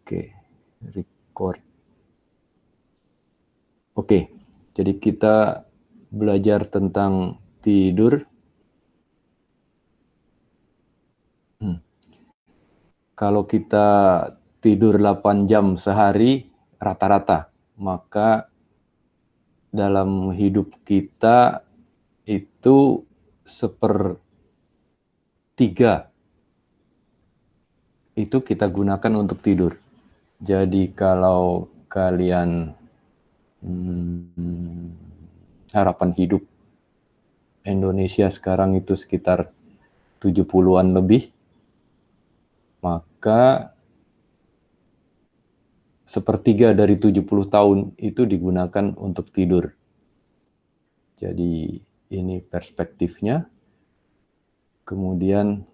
Oke, record. Oke, jadi kita belajar tentang tidur. Kalau kita tidur 8 jam sehari rata-rata, maka dalam hidup kita itu 1/3 itu kita gunakan untuk tidur. Jadi kalau kalian harapan hidup Indonesia sekarang itu sekitar 70-an lebih, maka 1/3 dari 70 tahun itu digunakan untuk tidur. Jadi ini perspektifnya. Kemudian,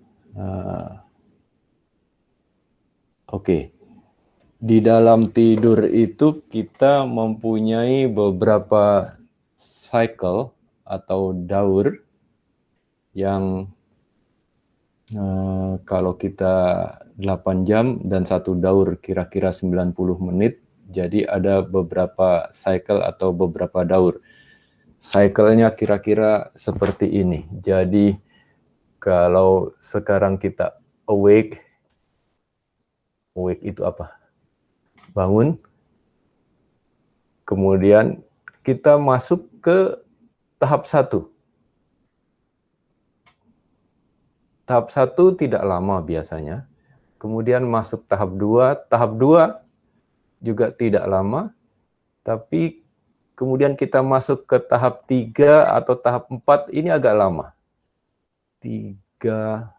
oke. Di dalam tidur itu kita mempunyai beberapa cycle atau daur yang kalau kita 8 jam dan satu daur kira-kira 90 menit, jadi ada beberapa cycle atau beberapa daur. Cycle-nya kira-kira seperti ini. Jadi kalau sekarang kita awake itu apa? Bangun. Kemudian kita masuk ke tahap 1. Tahap 1 tidak lama biasanya. Kemudian masuk tahap 2. Tahap 2 juga tidak lama. Tapi kemudian kita masuk ke tahap 3 atau tahap 4, ini agak lama. 3,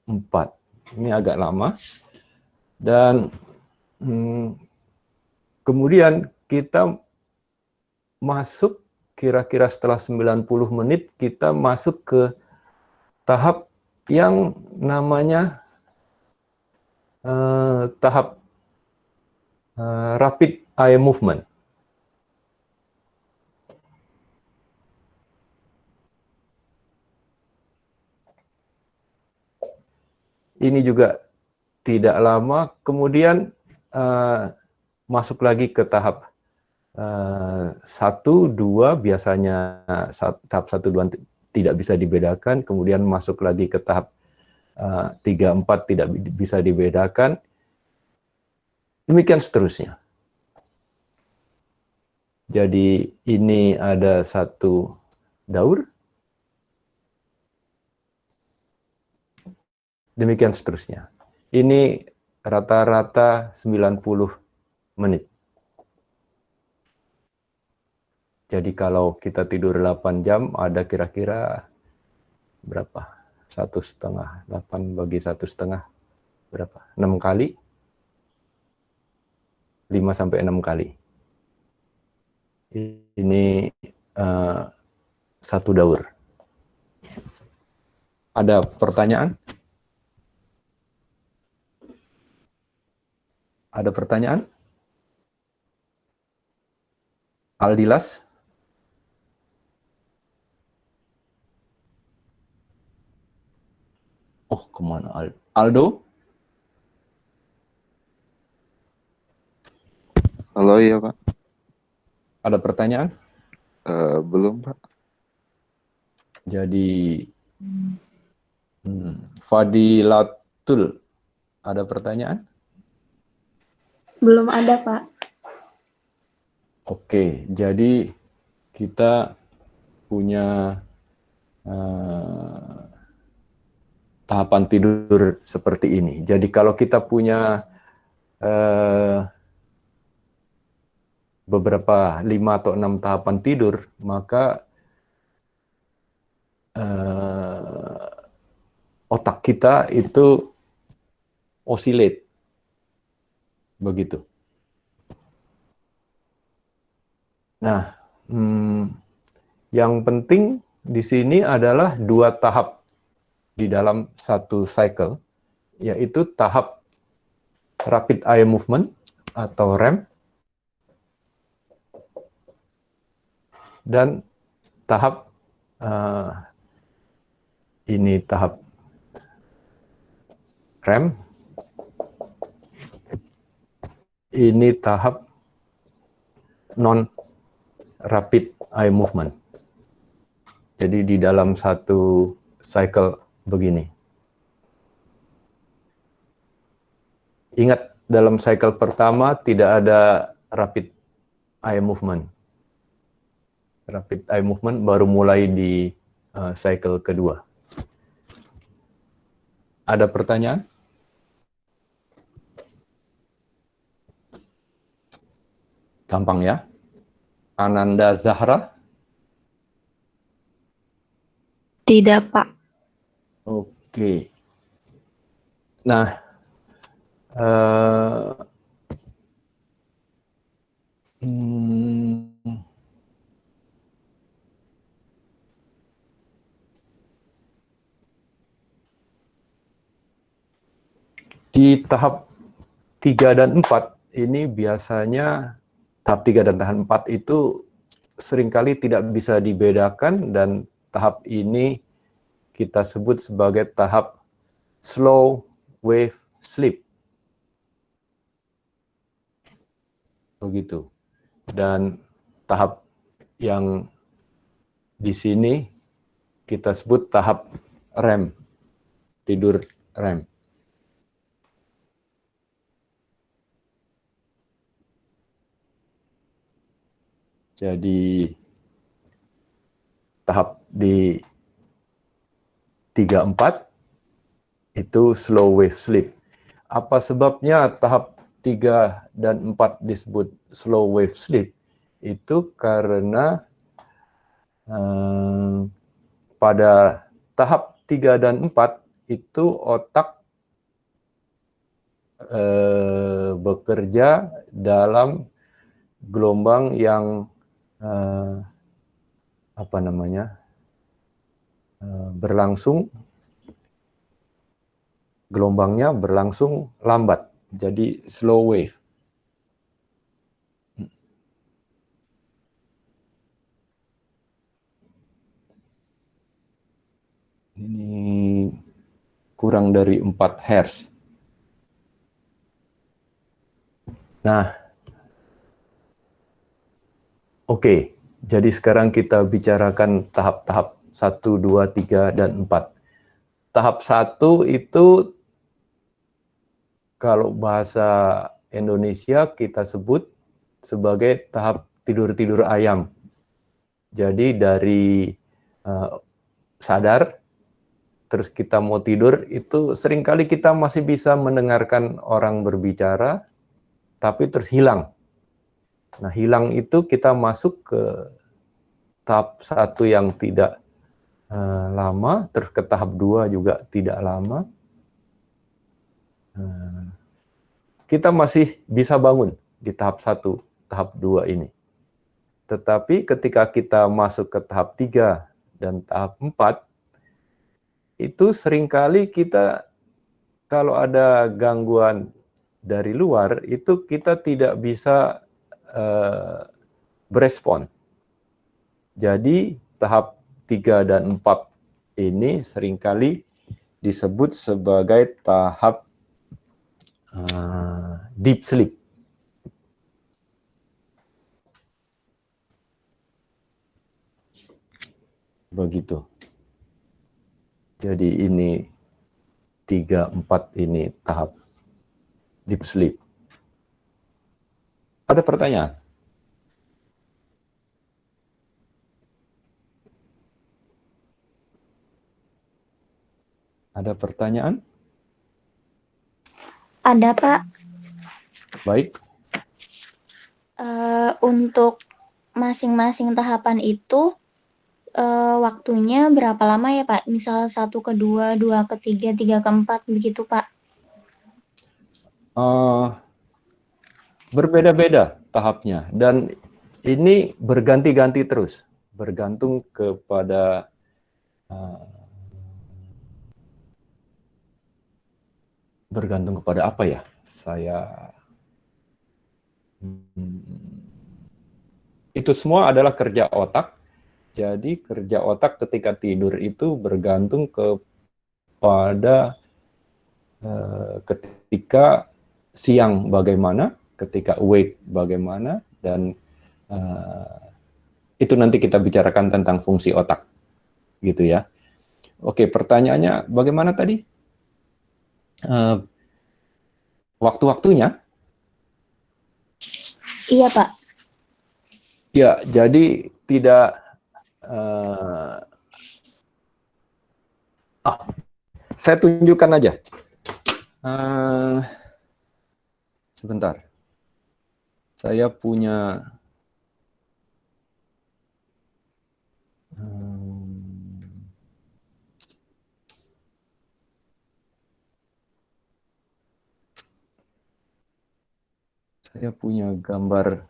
4. Ini agak lama. Dan kemudian kita masuk kira-kira setelah 90 menit, kita masuk ke tahap yang namanya tahap rapid eye movement. Ini juga tidak lama, kemudian masuk lagi ke tahap 1, 2, biasanya tahap 1, 2 tidak bisa dibedakan, kemudian masuk lagi ke tahap 3, 4 tidak bisa dibedakan, demikian seterusnya. Jadi ini ada satu daur, demikian seterusnya. Ini rata-rata 90 menit. Jadi kalau kita tidur 8 jam, ada kira-kira berapa? 1,5. 8 bagi 1,5 berapa? 6 kali? 5-6 kali. Ini satu daur. Ada pertanyaan? Ada pertanyaan? Aldilas? Oh, kemana Aldo? Halo, iya Pak. Ada pertanyaan? Belum Pak. Jadi Fadilatul, ada pertanyaan? Belum ada Pak. Oke, jadi kita punya tahapan tidur seperti ini. Jadi kalau kita punya beberapa 5 atau 6 tahapan tidur, maka otak kita itu oscillate. Begitu. Nah, yang penting di sini adalah 2 tahap di dalam satu cycle, yaitu tahap rapid eye movement atau REM, dan tahap ini tahap REM, ini tahap non-rapid eye movement. Jadi di dalam satu cycle begini. Ingat, dalam cycle pertama tidak ada rapid eye movement. Rapid eye movement baru mulai di cycle kedua. Ada pertanyaan? Gampang ya. Ananda Zahra? Tidak, Pak. Oke. Nah, di tahap 3 dan 4 ini biasanya tahap 3 dan tahap 4 itu seringkali tidak bisa dibedakan, dan tahap ini kita sebut sebagai tahap slow wave sleep. Begitu. Dan tahap yang di sini kita sebut tahap REM, tidur REM. Jadi tahap di 3-4 itu slow wave sleep. Apa sebabnya tahap 3 dan 4 disebut slow wave sleep? Itu karena pada tahap 3 dan 4 itu otak bekerja dalam gelombang yang berlangsung, gelombangnya berlangsung lambat, jadi slow wave. Ini kurang dari 4 Hz. Nah, oke. Jadi sekarang kita bicarakan tahap-tahap 1, 2, 3, dan 4. Tahap 1 itu kalau bahasa Indonesia kita sebut sebagai tahap tidur-tidur ayam. Jadi dari sadar, terus kita mau tidur, itu seringkali kita masih bisa mendengarkan orang berbicara, tapi terus hilang. Nah, hilang itu kita masuk ke tahap 1 yang tidak lama, terus ke tahap 2 juga tidak lama. Kita masih bisa bangun di tahap 1, tahap 2 ini. Tetapi ketika kita masuk ke tahap 3 dan tahap 4, itu seringkali kita, kalau ada gangguan dari luar, itu kita tidak bisa berespon. Jadi tahap 3 dan 4 ini seringkali disebut sebagai tahap deep sleep. Begitu. Jadi ini 3, 4 ini tahap deep sleep. Ada pertanyaan? Ada pertanyaan? Ada, Pak. Baik. Untuk masing-masing tahapan itu waktunya berapa lama ya, Pak? Misal 1 ke 2, 2 ke 3, 3 ke 4, begitu, Pak? Berbeda-beda tahapnya, dan ini berganti-ganti terus, bergantung kepada apa ya? Itu semua adalah kerja otak. Jadi kerja otak ketika tidur itu bergantung kepada ketika siang bagaimana, ketika awake bagaimana, dan itu nanti kita bicarakan tentang fungsi otak, gitu ya. Oke, pertanyaannya bagaimana tadi? Waktu-waktunya? Iya, Pak. Ya, jadi tidak. Saya tunjukkan aja. Sebentar. Saya punya. Saya punya gambar.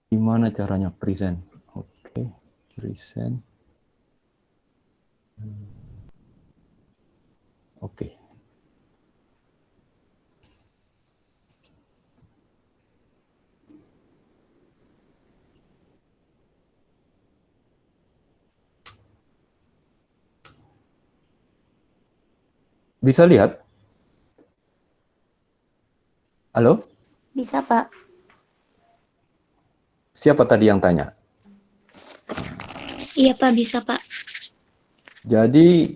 Gimana caranya present? Oke, present. Oke. Bisa lihat? Halo? Bisa, Pak. Siapa tadi yang tanya? Iya, Pak, bisa, Pak. Jadi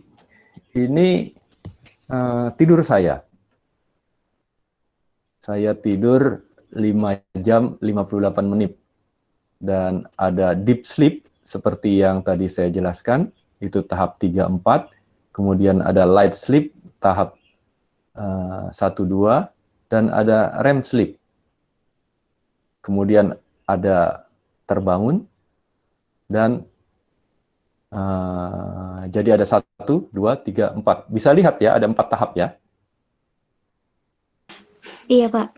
ini tidur saya. Saya tidur 5 jam 58 menit. Dan ada deep sleep seperti yang tadi saya jelaskan, itu tahap 3-4. Kemudian ada light sleep tahap 1-2, dan ada REM sleep. Kemudian ada terbangun, dan jadi ada 1, 2, 3, 4. Bisa lihat ya, ada 4 tahap ya. Iya, Pak.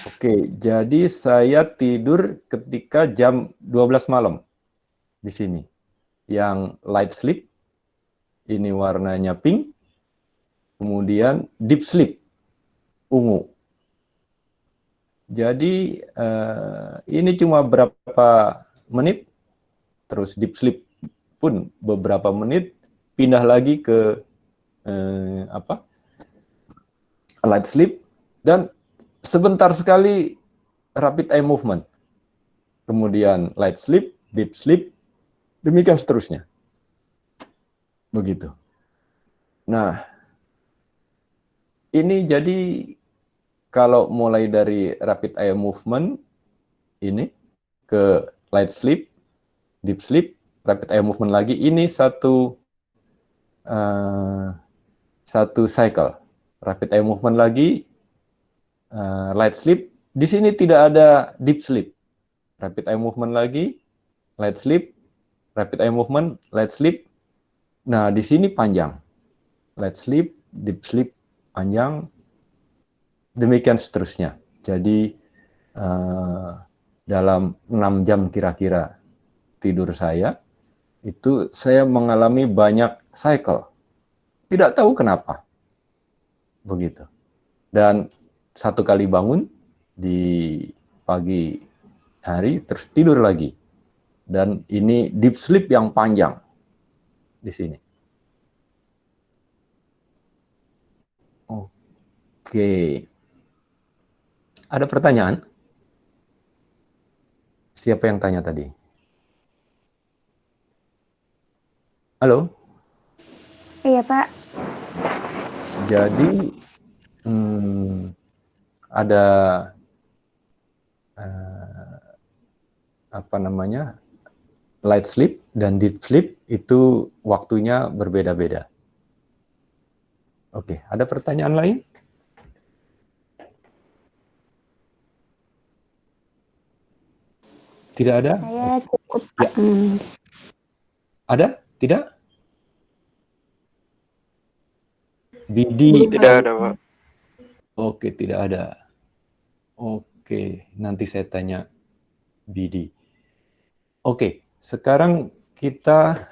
Oke, jadi saya tidur ketika jam 12 malam di sini. Yang light sleep, ini warnanya pink. Kemudian deep sleep, ungu. Jadi ini cuma berapa menit, terus deep sleep pun beberapa menit, pindah lagi ke light sleep, dan sebentar sekali rapid eye movement. Kemudian light sleep, deep sleep, demikian seterusnya. Begitu. Nah, ini jadi kalau mulai dari rapid eye movement ini ke light sleep, deep sleep, rapid eye movement lagi, ini satu cycle. Rapid eye movement lagi, light sleep. Di sini tidak ada deep sleep. Rapid eye movement lagi, light sleep, rapid eye movement, light sleep. Nah, di sini panjang. Light sleep, deep sleep, panjang, demikian seterusnya. Jadi dalam 6 jam kira-kira tidur saya, itu saya mengalami banyak cycle. Tidak tahu kenapa. Begitu. Dan satu kali bangun di pagi hari, terus tidur lagi. Dan ini deep sleep yang panjang di sini. Oke. Ada pertanyaan? Siapa yang tanya tadi? Halo? Iya, Pak. Jadi ada light sleep dan deep sleep itu waktunya berbeda-beda. Oke, ada pertanyaan lain? Tidak ada? Saya cukup, Pak. Ya. Ada? Tidak? Bidi? Tidak ada, Pak. Oke, tidak ada. Oke, nanti saya tanya Bidi. Oke, sekarang kita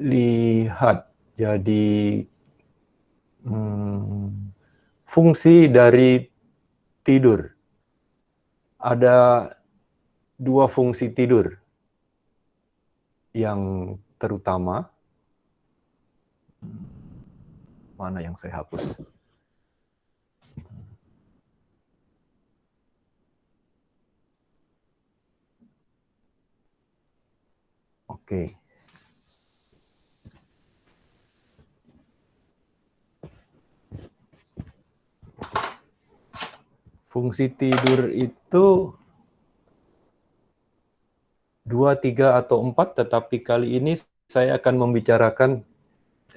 lihat. Jadi fungsi dari tidur. Ada dua fungsi tidur yang terutama. Mana yang saya hapus? Oke. Fungsi tidur itu 2, 3, atau 4, tetapi kali ini saya akan membicarakan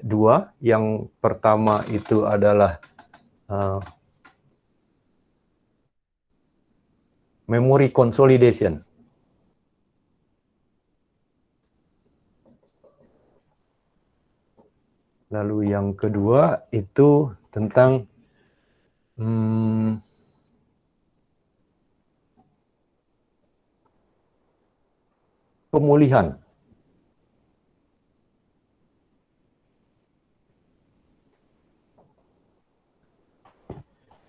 2. Yang pertama itu adalah memory consolidation. Lalu yang kedua itu tentang pemulihan.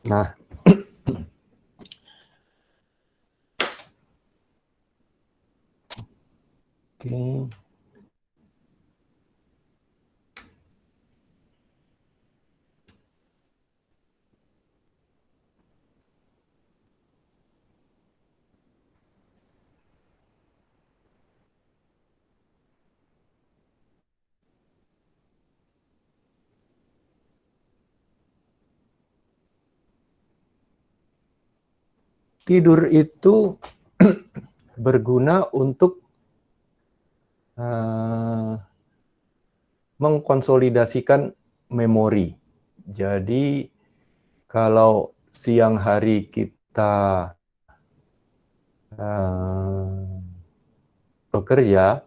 Nah, oke. Tidur itu berguna untuk mengkonsolidasikan memori. Jadi kalau siang hari kita bekerja,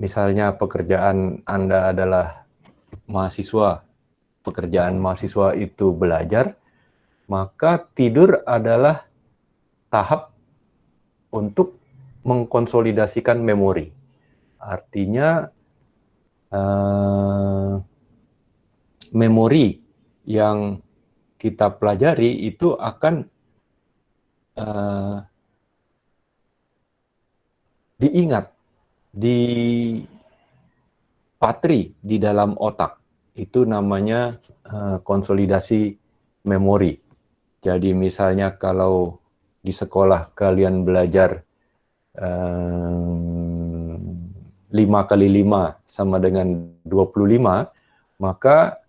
misalnya pekerjaan Anda adalah mahasiswa, pekerjaan mahasiswa itu belajar, maka tidur adalah tahap untuk mengkonsolidasikan memori. Artinya memori yang kita pelajari itu akan diingat, dipatri di dalam otak. Itu namanya konsolidasi memori. Jadi misalnya kalau di sekolah kalian belajar 5 kali 5 sama dengan 25, maka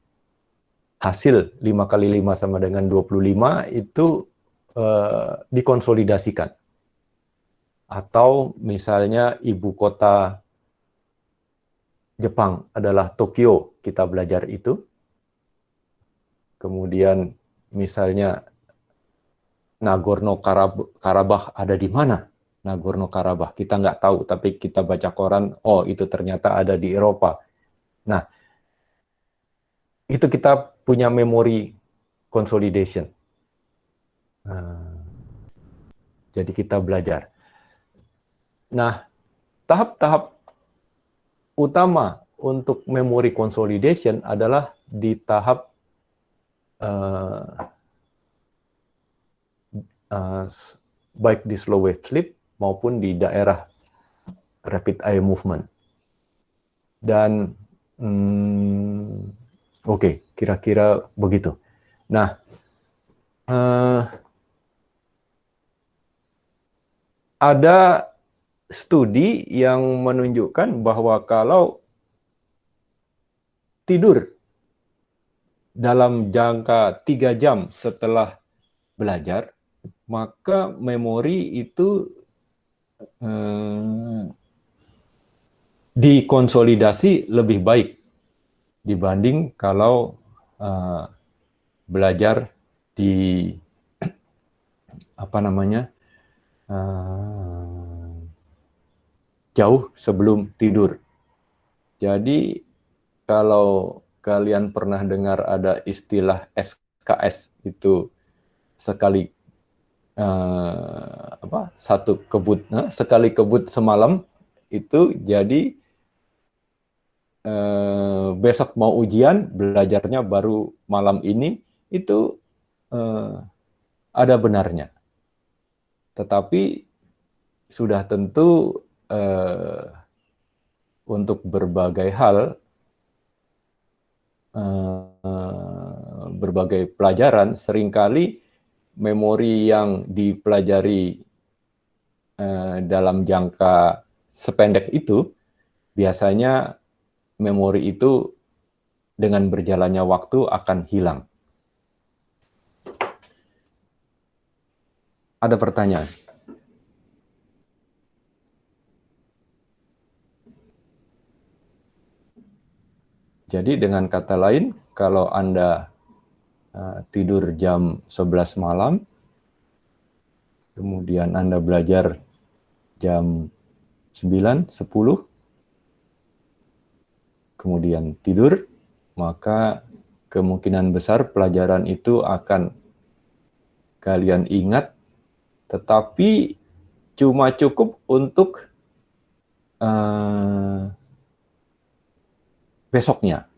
hasil 5 kali 5 sama dengan 25 itu dikonsolidasikan. Atau misalnya ibu kota Jepang adalah Tokyo, kita belajar itu. Kemudian misalnya Nagorno-Karabakh ada di mana? Nagorno-Karabakh, kita nggak tahu, tapi kita baca koran, oh itu ternyata ada di Eropa. Nah, itu kita punya memory consolidation. Jadi kita belajar. Nah, tahap-tahap utama untuk memory consolidation adalah di tahap baik di slow wave sleep maupun di daerah rapid eye movement. Dan oke, kira-kira begitu. Nah, ada studi yang menunjukkan bahwa kalau tidur dalam jangka 3 jam setelah belajar, maka memori itu dikonsolidasi lebih baik dibanding kalau belajar di jauh sebelum tidur. Jadi kalau kalian pernah dengar ada istilah SKS, itu sekali sekali kebut semalam, itu jadi besok mau ujian, belajarnya baru malam ini, itu ada benarnya. Tetapi sudah tentu untuk berbagai hal, berbagai pelajaran, seringkali memori yang dipelajari dalam jangka sependek itu, biasanya memori itu dengan berjalannya waktu akan hilang. Ada pertanyaan? Jadi dengan kata lain, kalau Anda tidur jam 11 malam, kemudian Anda belajar jam 9, 10, kemudian tidur, maka kemungkinan besar pelajaran itu akan kalian ingat, tetapi cuma cukup untuk besoknya,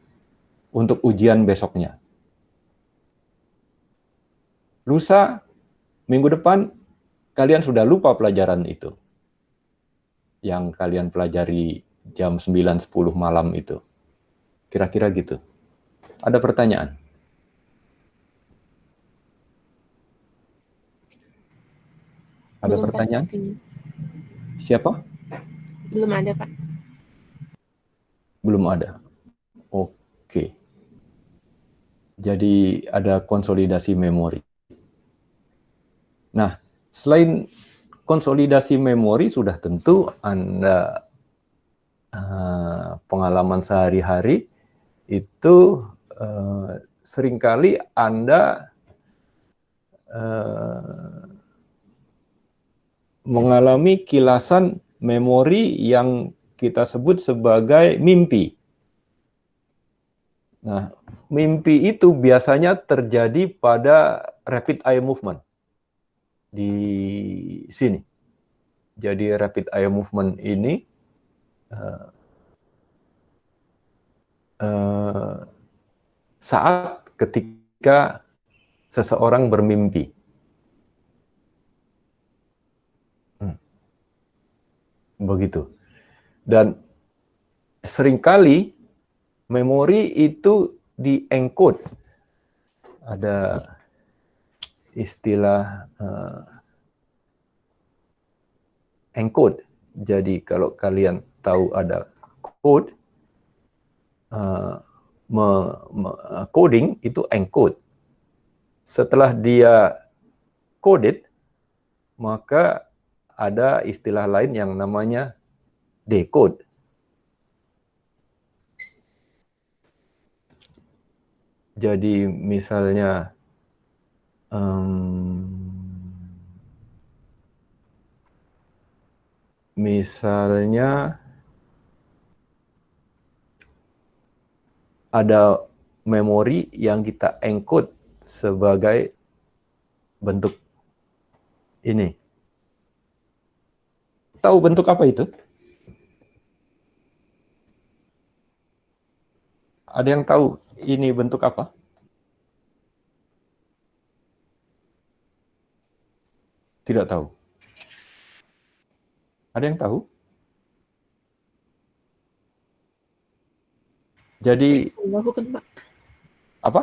untuk ujian besoknya. Lusa, minggu depan, kalian sudah lupa pelajaran itu, yang kalian pelajari jam 9-10 malam itu. Kira-kira gitu. Ada pertanyaan? Ada Belum, pertanyaan? Pak, Siapa? belum ada, Pak. Belum ada. Oke. Jadi ada konsolidasi memori. Nah, selain konsolidasi memori, sudah tentu Anda pengalaman sehari-hari itu seringkali Anda mengalami kilasan memori yang kita sebut sebagai mimpi. Nah, mimpi itu biasanya terjadi pada rapid eye movement di sini. Jadi rapid eye movement ini saat ketika seseorang bermimpi. Begitu. Dan seringkali memori itu di-encode. Ada istilah encode. Jadi kalau kalian tahu ada code, coding itu encode. Setelah dia coded, maka ada istilah lain yang namanya decode. Jadi misalnya ada memori yang kita encode sebagai bentuk ini. Tahu bentuk apa itu? Ada yang tahu ini bentuk apa? Tidak tahu. Ada yang tahu? Jadi Bukan, Pak. apa?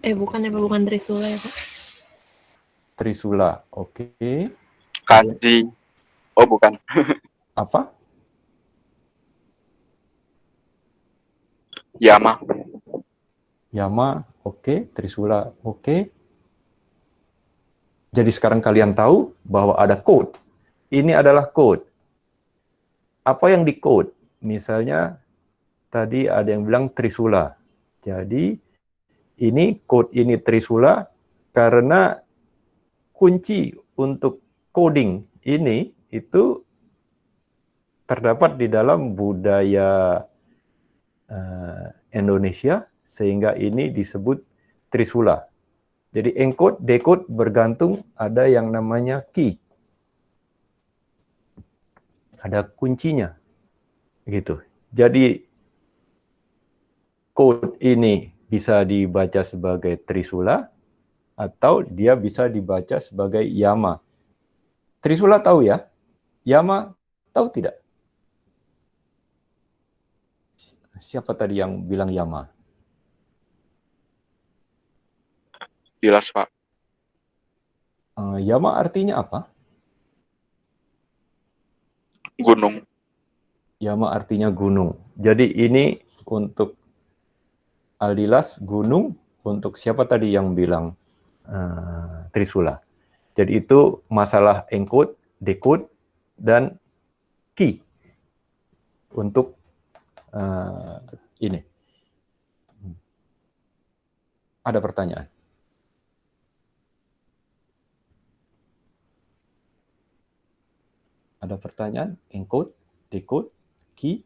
Bukan ya, Pak. Bukan Trisula ya, Pak. Trisula, oke. Kanji. Oh, bukan. Apa? Yama. Yama, oke. Trisula, oke. Jadi sekarang kalian tahu bahwa ada code. Ini adalah code. Apa yang di-code? Misalnya, tadi ada yang bilang Trisula. Jadi, ini code ini Trisula karena kunci untuk coding ini itu terdapat di dalam budaya Indonesia, sehingga ini disebut Trisula. Jadi encode, decode bergantung, ada yang namanya key. Ada kuncinya. Gitu. Jadi code ini bisa dibaca sebagai Trisula atau dia bisa dibaca sebagai Yama. Trisula tahu ya? Yama tahu tidak? Siapa tadi yang bilang Yama? Jelas, Pak. Yama artinya apa? Gunung. Yama artinya gunung. Jadi ini untuk Aldilas gunung, untuk siapa tadi yang bilang Trisula. Jadi itu masalah encode, decode, dan key untuk ini. Ada pertanyaan? Ada pertanyaan? Encode, decode, key.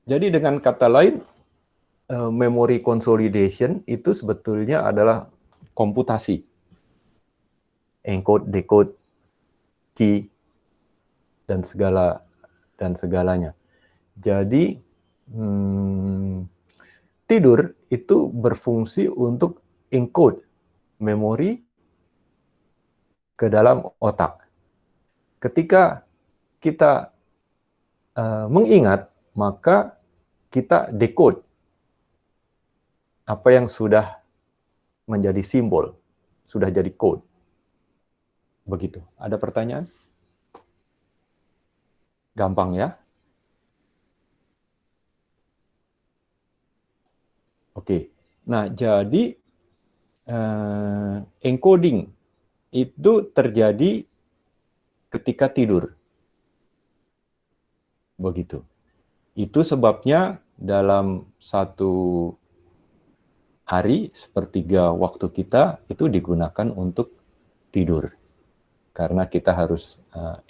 Jadi dengan kata lain, memory consolidation itu sebetulnya adalah komputasi. Encode, decode, key, dan segalanya. Jadi tidur itu berfungsi untuk encode memori ke dalam otak. Ketika kita mengingat, maka kita decode apa yang sudah menjadi simbol, sudah jadi code. Begitu. Ada pertanyaan? Gampang ya? Oke. Nah, jadi encoding itu terjadi ketika tidur. Begitu. Itu sebabnya dalam satu hari, sepertiga waktu kita itu digunakan untuk tidur. Karena kita harus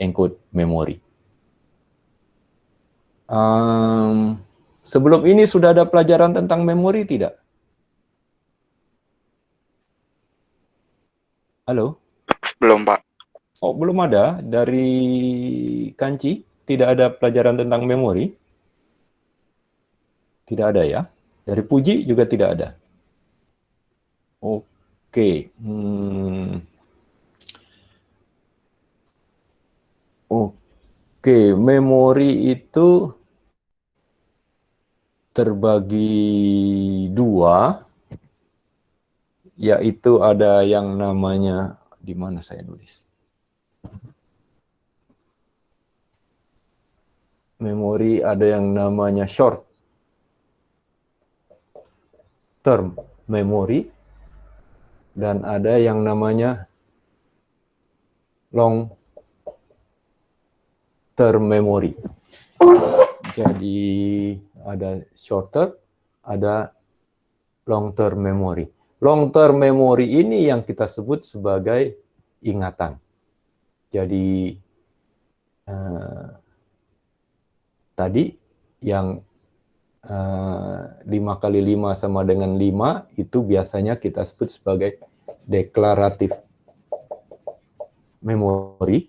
encode memori. Sebelum ini sudah ada pelajaran tentang memori tidak? Halo? Belum, Pak. Oh, belum ada? Dari Kanci tidak ada pelajaran tentang memori? Tidak ada ya? Dari Puji juga tidak ada? Oke. Oke, memori itu terbagi dua, yaitu ada yang namanya, di mana saya nulis? Memori ada yang namanya short term memory, dan ada yang namanya long term memory. Jadi ada short term, ada long term memory. Long term memory ini yang kita sebut sebagai ingatan. Jadi tadi yang 5 kali 5 sama dengan 5 itu biasanya kita sebut sebagai deklaratif memori.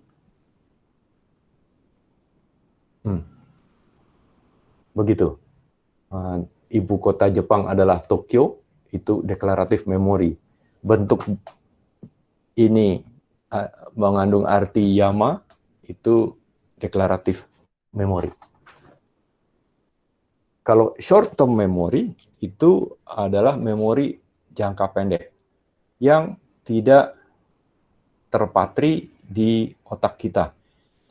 Begitu. Ibu kota Jepang adalah Tokyo, itu deklaratif memori. Bentuk ini mengandung arti Yama, itu deklaratif memori. Kalau short term memory itu adalah memori jangka pendek yang tidak terpatri di otak kita.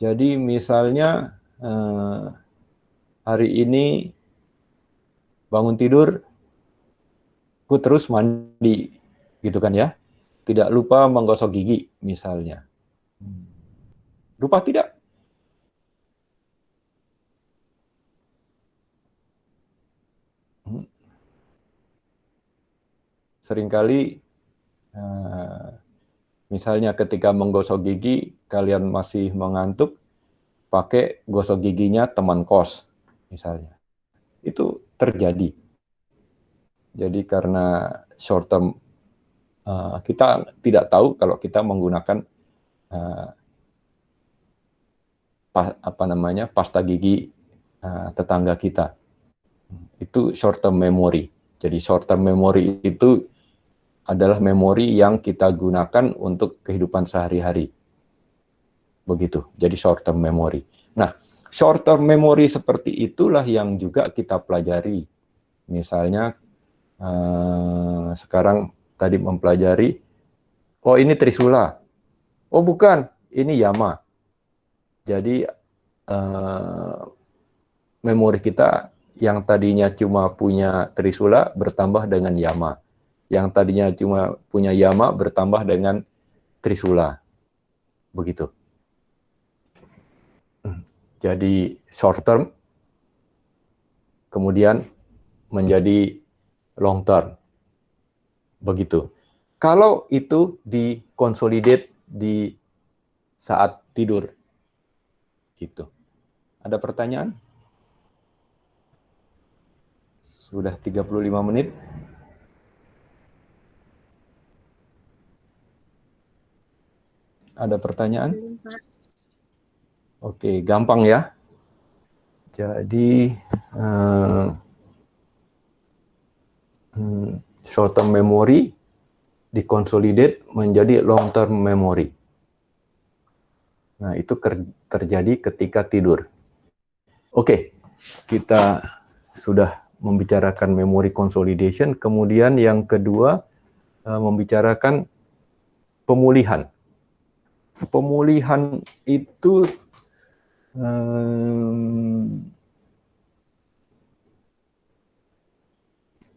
Jadi misalnya hari ini bangun tidur, aku terus mandi, gitu kan ya. Tidak lupa menggosok gigi misalnya. Lupa tidak? Seringkali misalnya ketika menggosok gigi, kalian masih mengantuk, pakai gosok giginya teman kos misalnya. Itu terjadi. Jadi karena short term kita tidak tahu kalau kita menggunakan pasta gigi tetangga kita. Itu short term memory. Jadi short term memory itu adalah memori yang kita gunakan untuk kehidupan sehari-hari. Begitu. Jadi short term memory. Nah, short term memory seperti itulah yang juga kita pelajari. Misalnya sekarang tadi mempelajari, oh ini Trisula, oh bukan, ini Yama. Jadi memori kita yang tadinya cuma punya Trisula bertambah dengan Yama. Yang tadinya cuma punya Yama bertambah dengan Trisula. Begitu. Jadi short term, kemudian menjadi long term. Begitu. Kalau itu dikonsolidate di saat tidur. Gitu. Ada pertanyaan? Sudah 35 menit. Ada pertanyaan? Oke, gampang ya. Jadi short term memory dikonsolidate menjadi long term memory. Nah, itu terjadi ketika tidur. Oke, kita sudah membicarakan memory consolidation, kemudian yang kedua membicarakan pemulihan. Pemulihan itu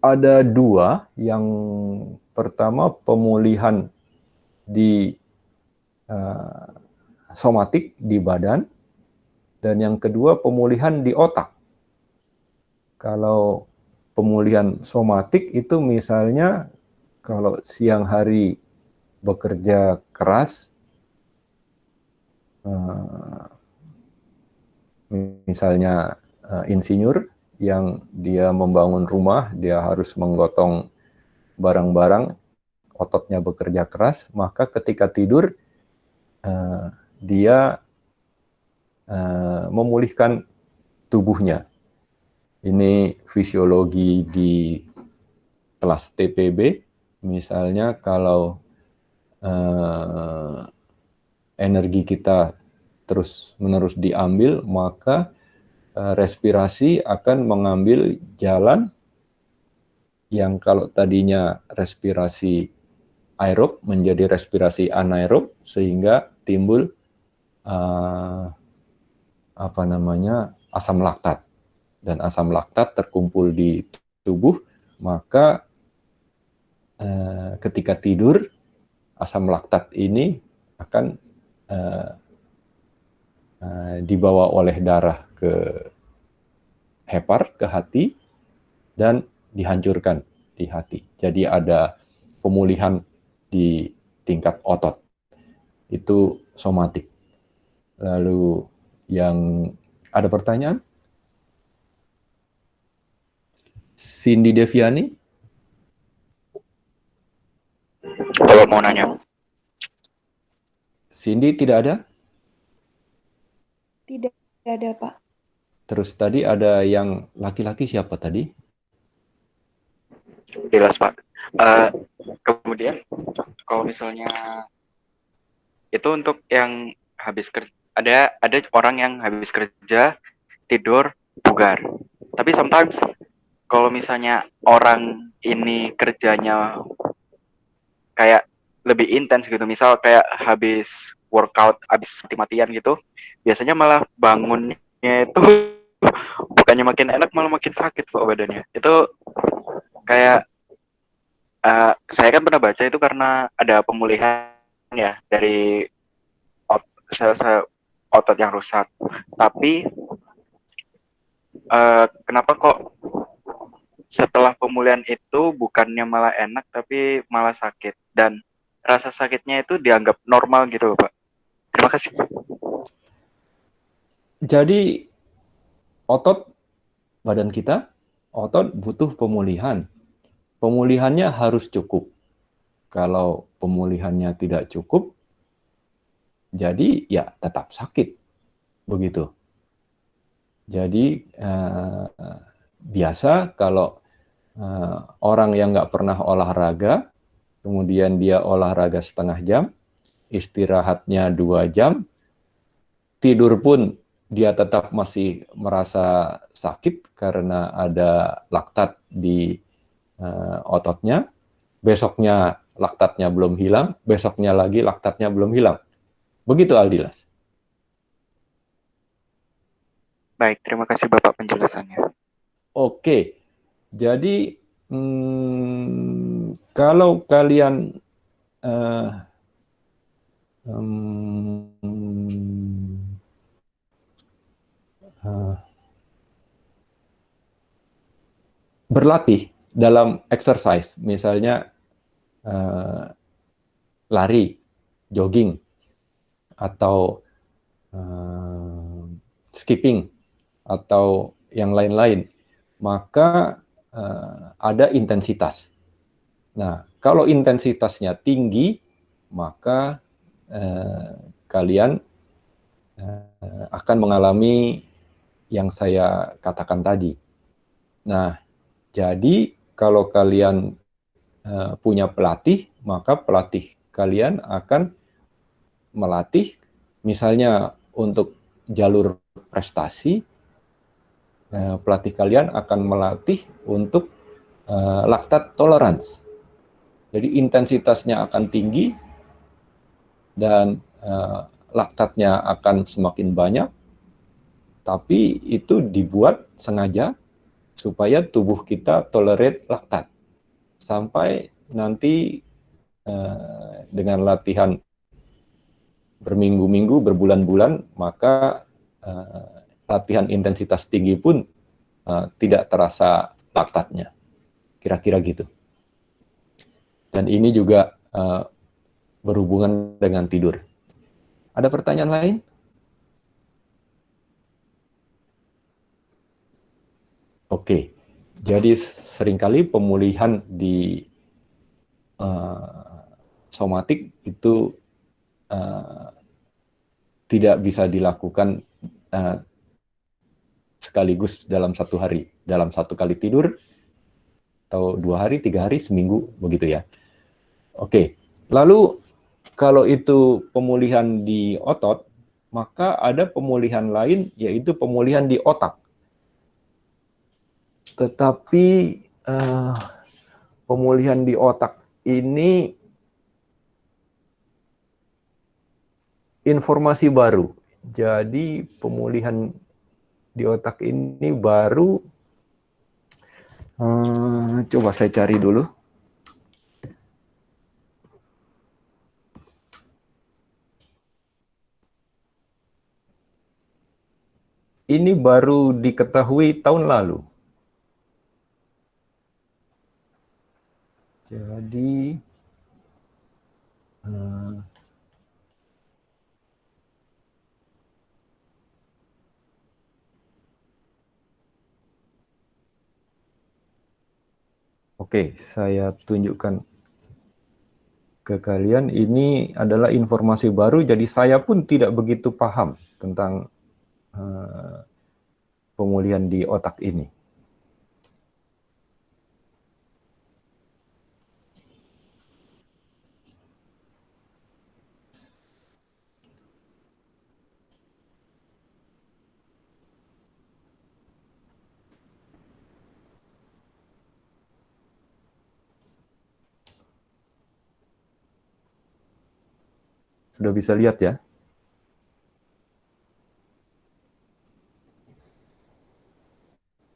ada dua. Yang pertama pemulihan di somatik di badan, dan yang kedua pemulihan di otak. Kalau pemulihan somatik itu misalnya kalau siang hari bekerja keras, misalnya insinyur yang dia membangun rumah, dia harus menggotong barang-barang, ototnya bekerja keras, maka ketika tidur dia memulihkan tubuhnya. Ini fisiologi di kelas TPB, misalnya kalau energi kita terus-menerus diambil, maka respirasi akan mengambil jalan yang kalau tadinya respirasi aerob menjadi respirasi anaerob, sehingga timbul asam laktat. Dan asam laktat terkumpul di tubuh, maka ketika tidur asam laktat ini akan dibawa oleh darah ke hepar, ke hati, dan dihancurkan di hati. Jadi ada pemulihan di tingkat otot. Itu somatik. Lalu yang ada pertanyaan? Cindy Deviani? Kalau mau nanya. Cindy tidak ada? Tidak ada, Pak. Terus tadi ada yang laki-laki, siapa tadi? Jelas, Pak. Kemudian kalau misalnya itu untuk yang habis kerja, ada orang yang habis kerja tidur bugar. Tapi sometimes kalau misalnya orang ini kerjanya kayak lebih intens gitu, misal kayak habis workout, habis mati-matian gitu, biasanya malah bangunnya itu bukannya makin enak, malah makin sakit Pak badannya. Itu kayak saya kan pernah baca itu karena ada pemulihan ya dari sel-sel otot yang rusak. Tapi kenapa kok setelah pemulihan itu bukannya malah enak tapi malah sakit, dan rasa sakitnya itu dianggap normal gitu loh Pak. Terima kasih. Jadi otot badan kita, otot butuh pemulihan. Pemulihannya harus cukup. Kalau pemulihannya tidak cukup, jadi ya tetap sakit. Begitu. Jadi biasa kalau orang yang nggak pernah olahraga, kemudian dia olahraga setengah jam, istirahatnya 2 jam, tidur pun dia tetap masih merasa sakit karena ada laktat di ototnya, besoknya laktatnya belum hilang, besoknya lagi laktatnya belum hilang. Begitu Aldilas. Baik, terima kasih Bapak penjelasannya. Oke, jadi kalau kalian berlatih dalam exercise, misalnya lari, jogging, atau skipping, atau yang lain-lain, maka ada intensitas. Nah, kalau intensitasnya tinggi, maka kalian akan mengalami yang saya katakan tadi. Nah, jadi kalau kalian punya pelatih, maka pelatih kalian akan melatih, misalnya untuk jalur prestasi, pelatih kalian akan melatih untuk laktat tolerance. Jadi intensitasnya akan tinggi dan laktatnya akan semakin banyak, tapi itu dibuat sengaja supaya tubuh kita tolerate laktat. Sampai nanti dengan latihan berminggu-minggu, berbulan-bulan, maka latihan intensitas tinggi pun tidak terasa laktatnya. Kira-kira gitu. Dan ini juga berhubungan dengan tidur. Ada pertanyaan lain? Oke, jadi seringkali pemulihan di somatik itu tidak bisa dilakukan sekaligus dalam 1 hari, dalam 1 kali tidur, atau 2 hari, 3 hari, seminggu, begitu ya. Oke, lalu kalau itu pemulihan di otot, maka ada pemulihan lain, yaitu pemulihan di otak. Tetapi pemulihan di otak ini informasi baru. Jadi pemulihan di otak ini baru, coba saya cari dulu. Ini baru diketahui tahun lalu. Jadi oke, saya tunjukkan ke kalian. Ini adalah informasi baru, jadi saya pun tidak begitu paham tentang pemulihan di otak ini. Sudah bisa lihat ya?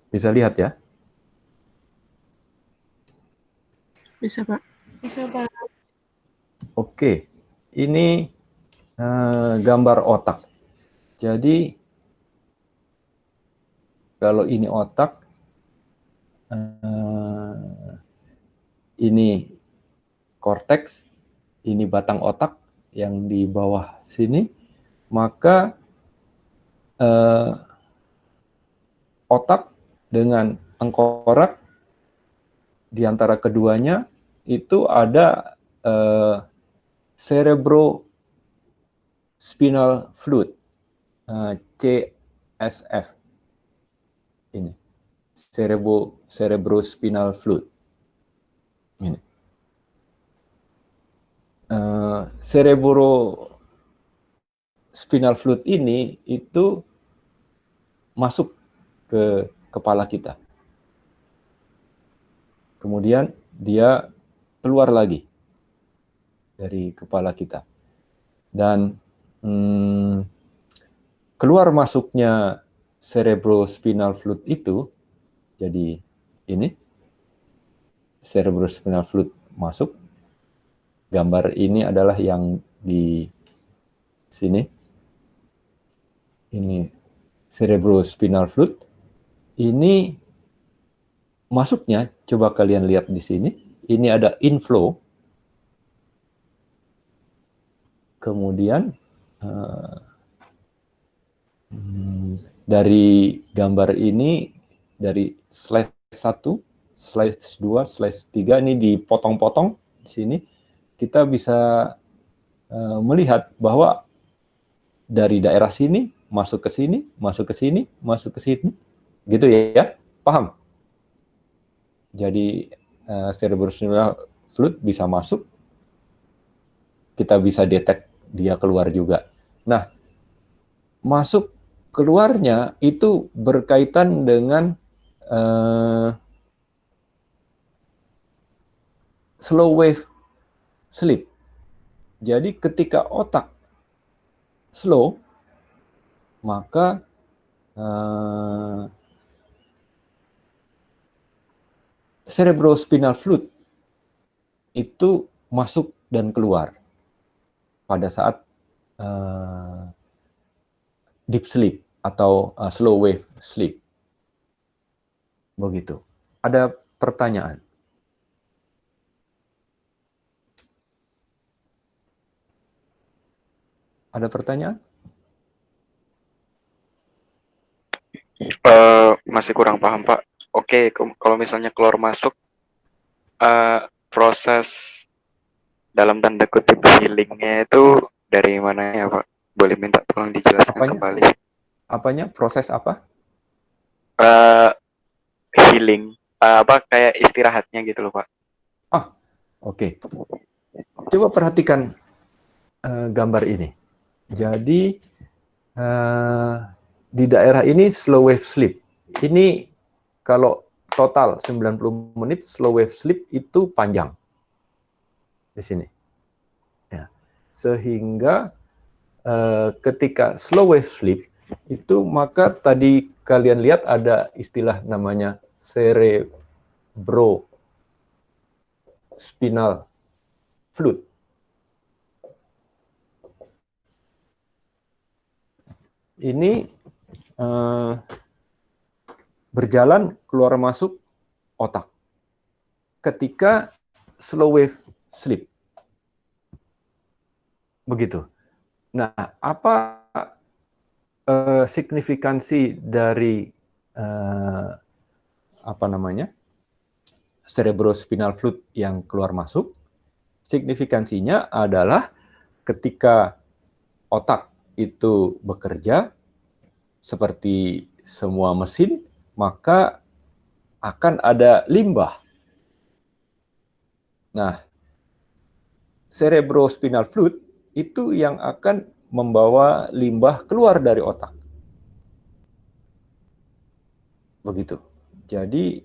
Bisa lihat ya? Bisa, Pak. Bisa, Pak. Oke, ini gambar otak. Jadi kalau ini otak, ini korteks, ini batang otak yang di bawah sini, maka otak dengan tengkorak, di antara keduanya itu ada cerebrospinal fluid, CSF. Ini, cerebrospinal fluid. Ini. Cerebrospinal fluid ini itu masuk ke kepala kita. Kemudian dia keluar lagi dari kepala kita. Dan keluar masuknya cerebrospinal fluid itu, jadi ini, cerebrospinal fluid masuk. Gambar ini adalah yang di sini. Ini cerebrospinal fluid. Ini masuknya, coba kalian lihat di sini. Ini ada inflow. Kemudian dari gambar ini, dari slide 1, slide 2, slide 3, ini dipotong-potong di sini. Kita bisa melihat bahwa dari daerah sini, masuk ke sini, masuk ke sini, masuk ke sini. Gitu ya? Paham? Jadi cerebrospinal fluid bisa masuk, kita bisa detect dia keluar juga. Nah, masuk keluarnya itu berkaitan dengan slow wave sleep. Jadi ketika otak slow, maka cerebrospinal fluid itu masuk dan keluar pada saat deep sleep atau slow wave sleep. Begitu. Ada pertanyaan? Ada pertanyaan? Masih kurang paham, Pak. Oke, kalau misalnya keluar masuk, proses dalam tanda kutip healingnya itu dari mana ya, Pak? Boleh minta tolong dijelaskan kembali. Apanya? Proses apa? Healing, apa kayak istirahatnya gitu loh, Pak. Oke. Coba perhatikan gambar ini. Jadi di daerah ini slow wave sleep. Ini kalau total 90 menit slow wave sleep itu panjang. Di sini. Ya. Sehingga ketika slow wave sleep itu, maka tadi kalian lihat ada istilah namanya cerebrospinal fluid. Ini berjalan keluar masuk otak ketika slow wave sleep. Begitu. Nah, apa signifikansi dari cerebrospinal fluid yang keluar masuk? Signifikansinya adalah ketika otak itu bekerja seperti semua mesin, maka akan ada limbah. Nah, cerebrospinal fluid itu yang akan membawa limbah keluar dari otak. Begitu. Jadi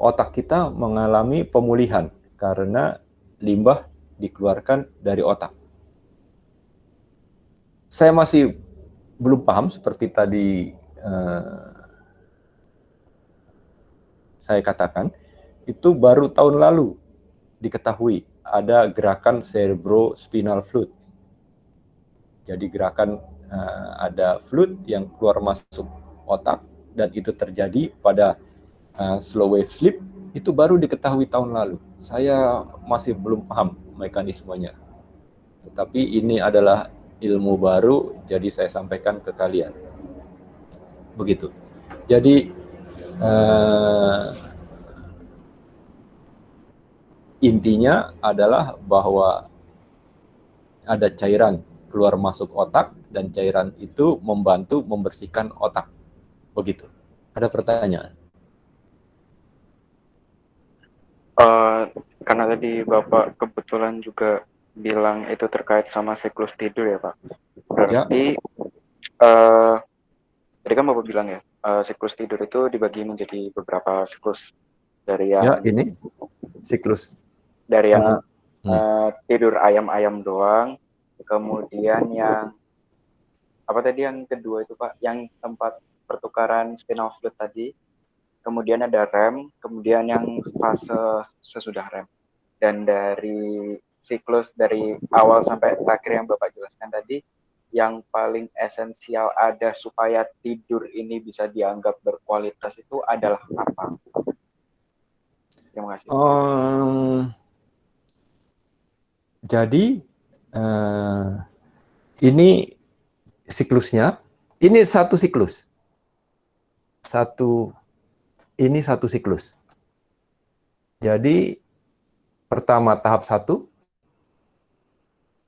otak kita mengalami pemulihan karena limbah dikeluarkan dari otak. Saya masih belum paham seperti tadi saya katakan, itu baru tahun lalu diketahui ada gerakan cerebrospinal fluid. Jadi gerakan ada fluid yang keluar masuk otak dan itu terjadi pada slow wave sleep, itu baru diketahui tahun lalu. Saya masih belum paham mekanismenya. Tetapi ini adalah ilmu baru, jadi saya sampaikan ke kalian. Begitu. Jadi intinya adalah bahwa ada cairan keluar masuk otak dan cairan itu membantu membersihkan otak. Begitu. Ada pertanyaan? Karena tadi Bapak kebetulan juga bilang itu terkait sama siklus tidur ya Pak. Berarti tadi kan Bapak bilang ya, siklus tidur itu dibagi menjadi beberapa siklus. Dari yang ini siklus dari yang tidur ayam-ayam doang, kemudian yang apa tadi yang kedua itu Pak, yang tempat pertukaran spinal fluid tadi, kemudian ada REM, kemudian yang fase sesudah REM. Dan dari siklus dari awal sampai terakhir yang Bapak jelaskan tadi, yang paling esensial ada supaya tidur ini bisa dianggap berkualitas itu adalah apa? Terima kasih. Jadi ini siklusnya, ini satu siklus. Ini satu siklus. Jadi pertama tahap 1,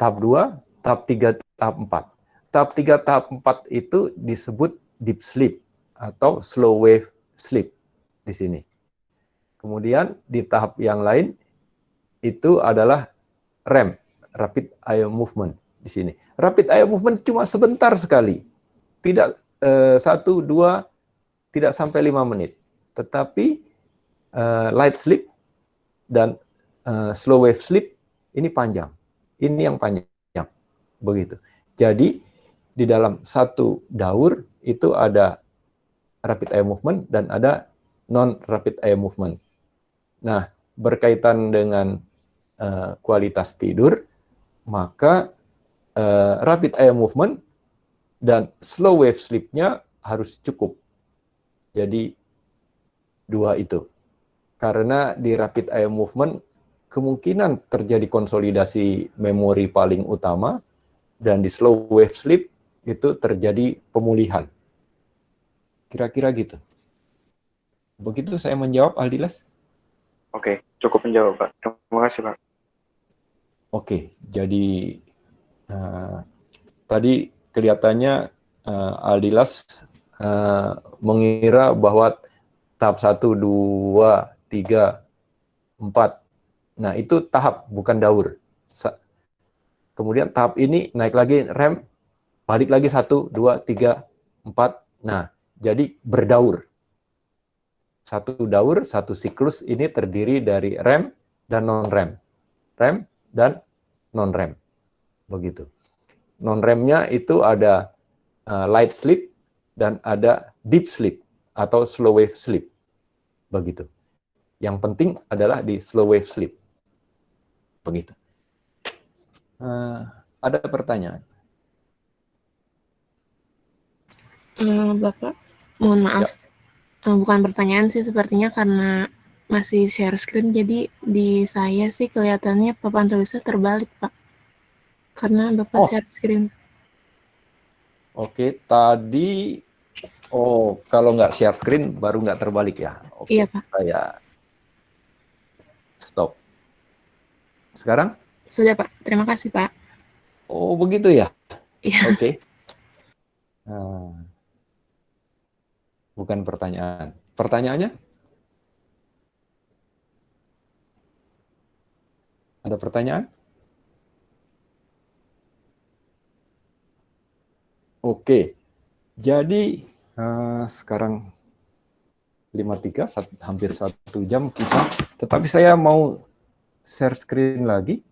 tahap 2, tahap 3, tahap 4. Tahap 3, tahap 4 itu disebut deep sleep atau slow wave sleep di sini. Kemudian di tahap yang lain itu adalah REM, rapid eye movement di sini. Rapid eye movement cuma sebentar sekali. Tidak 1, 2, tidak sampai 5 menit. Tetapi light sleep dan slow wave sleep ini panjang. Ini yang panjang. Begitu. Jadi di dalam satu daur itu ada rapid eye movement dan ada non rapid eye movement. Nah, berkaitan dengan kualitas tidur, maka rapid eye movement dan slow wave sleep-nya harus cukup. Jadi 2 itu. Karena di rapid eye movement kemungkinan terjadi konsolidasi memori paling utama, dan di slow wave sleep itu terjadi pemulihan. Kira-kira gitu. Begitu saya menjawab, Aldilas. Oke, cukup menjawab Pak. Terima kasih Pak. Oke, jadi tadi kelihatannya Aldilas mengira bahwa tahap 1, 2, 3, 4. Nah, itu tahap, bukan daur. Kemudian tahap ini naik lagi REM, balik lagi 1, 2, 3, 4. Nah, jadi berdaur. Satu daur, satu siklus ini terdiri dari REM dan non-REM. REM dan non-REM. Begitu. Non-REM-nya itu ada light sleep dan ada deep sleep atau slow wave sleep. Begitu. Yang penting adalah di slow wave sleep. Begitu. Ada pertanyaan? Bapak, mohon maaf. Bukan pertanyaan sih sepertinya karena masih share screen, jadi di saya sih kelihatannya papan tulisnya terbalik, Pak. Karena Bapak share screen. Oke, tadi kalau nggak share screen baru nggak terbalik ya? Oke, iya, Pak. Saya stop. Sekarang? Sudah, Pak. Terima kasih, Pak. Oh, begitu ya? Iya. Oke. Bukan pertanyaan. Pertanyaannya? Ada pertanyaan? Oke. Jadi sekarang 53, hampir 1 jam kita. Tetapi saya mau share screen lagi.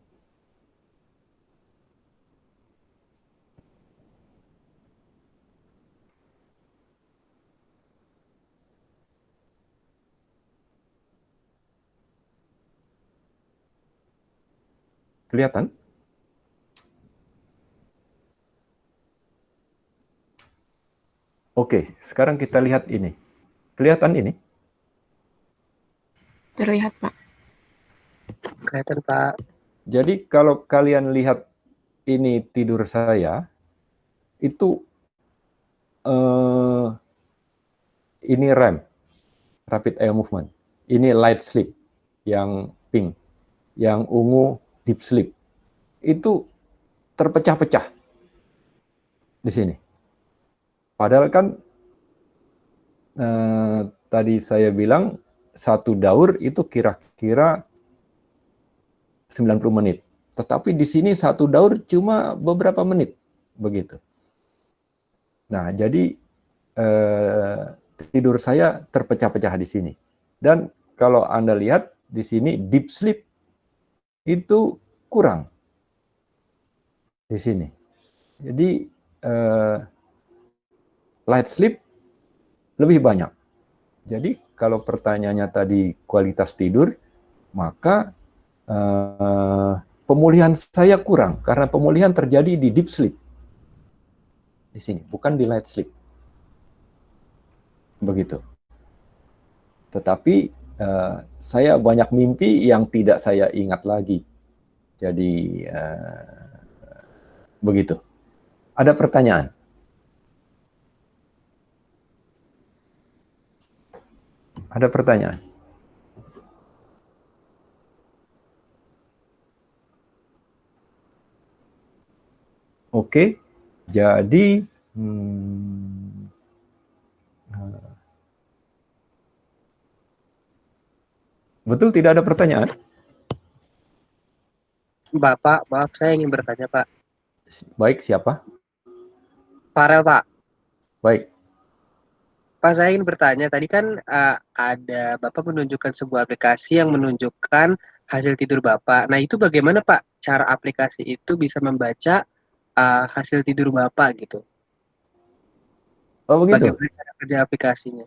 Kelihatan? Oke, sekarang kita lihat ini. Kelihatan ini? Terlihat, Pak. Kelihatan, Pak. Jadi kalau kalian lihat ini tidur saya, itu ini REM, Rapid Eye Movement. Ini light sleep, yang pink. Yang ungu, deep sleep. Itu terpecah-pecah di sini. Padahal kan tadi saya bilang satu daur itu kira-kira 90 menit. Tetapi di sini satu daur cuma beberapa menit, begitu. Nah, jadi tidur saya terpecah-pecah di sini. Dan kalau Anda lihat di sini deep sleep itu kurang di sini. Jadi light sleep lebih banyak. Jadi kalau pertanyaannya tadi kualitas tidur, maka pemulihan saya kurang karena pemulihan terjadi di deep sleep di sini, bukan di light sleep. Begitu. Tetapi saya banyak mimpi yang tidak saya ingat lagi. Jadi begitu. Ada pertanyaan? Ada pertanyaan? Oke, jadi betul tidak ada pertanyaan? Bapak, maaf saya ingin bertanya Pak. Baik, siapa? Farel Pak. Baik. Pak, saya ingin bertanya, tadi kan ada Bapak menunjukkan sebuah aplikasi yang menunjukkan hasil tidur Bapak. Nah, itu bagaimana Pak cara aplikasi itu bisa membaca hasil tidur Bapak gitu? Oh begitu? Bagaimana cara kerja aplikasinya?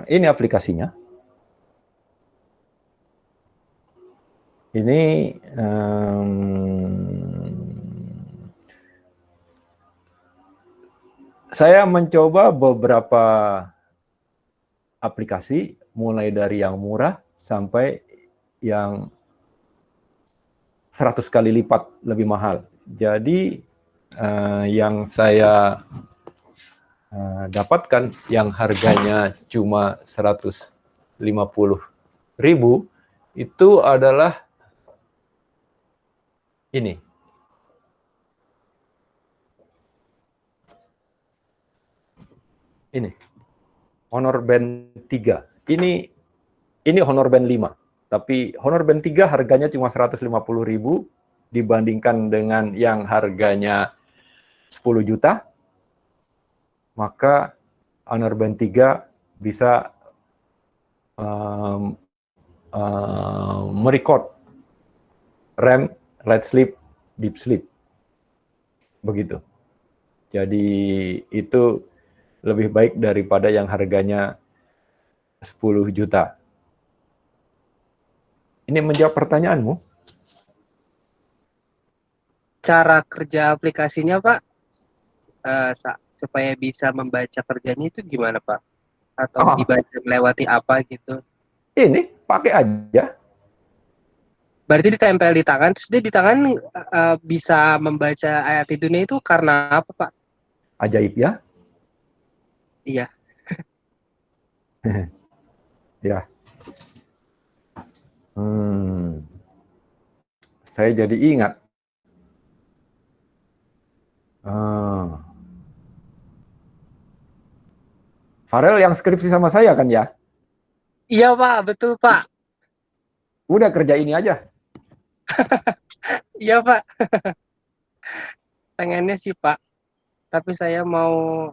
Ini aplikasinya. Ini saya mencoba beberapa aplikasi, mulai dari yang murah sampai yang 100 kali lipat lebih mahal. Jadi yang saya dapatkan yang harganya cuma 150.000 itu adalah ini. Ini Honor Band 3. Ini Honor Band 5. Tapi Honor Band 3 harganya cuma 150.000 dibandingkan dengan yang harganya 10 juta. Maka Honor Band 3 bisa merecord REM, light sleep, deep sleep. Begitu. Jadi itu lebih baik daripada yang harganya 10 juta. Ini menjawab pertanyaanmu? Cara kerja aplikasinya Pak, supaya bisa membaca kerjanya itu gimana Pak? Atau dibaca melewati apa gitu? Ini pakai aja. Berarti ditempel di tangan, terus dia di tangan bisa membaca ayat tidurnya itu karena apa Pak? Ajaib ya? Iya. Ya. Saya jadi ingat. Farel yang skripsi sama saya kan ya? Iya Pak, betul Pak. Udah kerja ini aja. Iya Pak. Pengennya sih Pak, tapi saya mau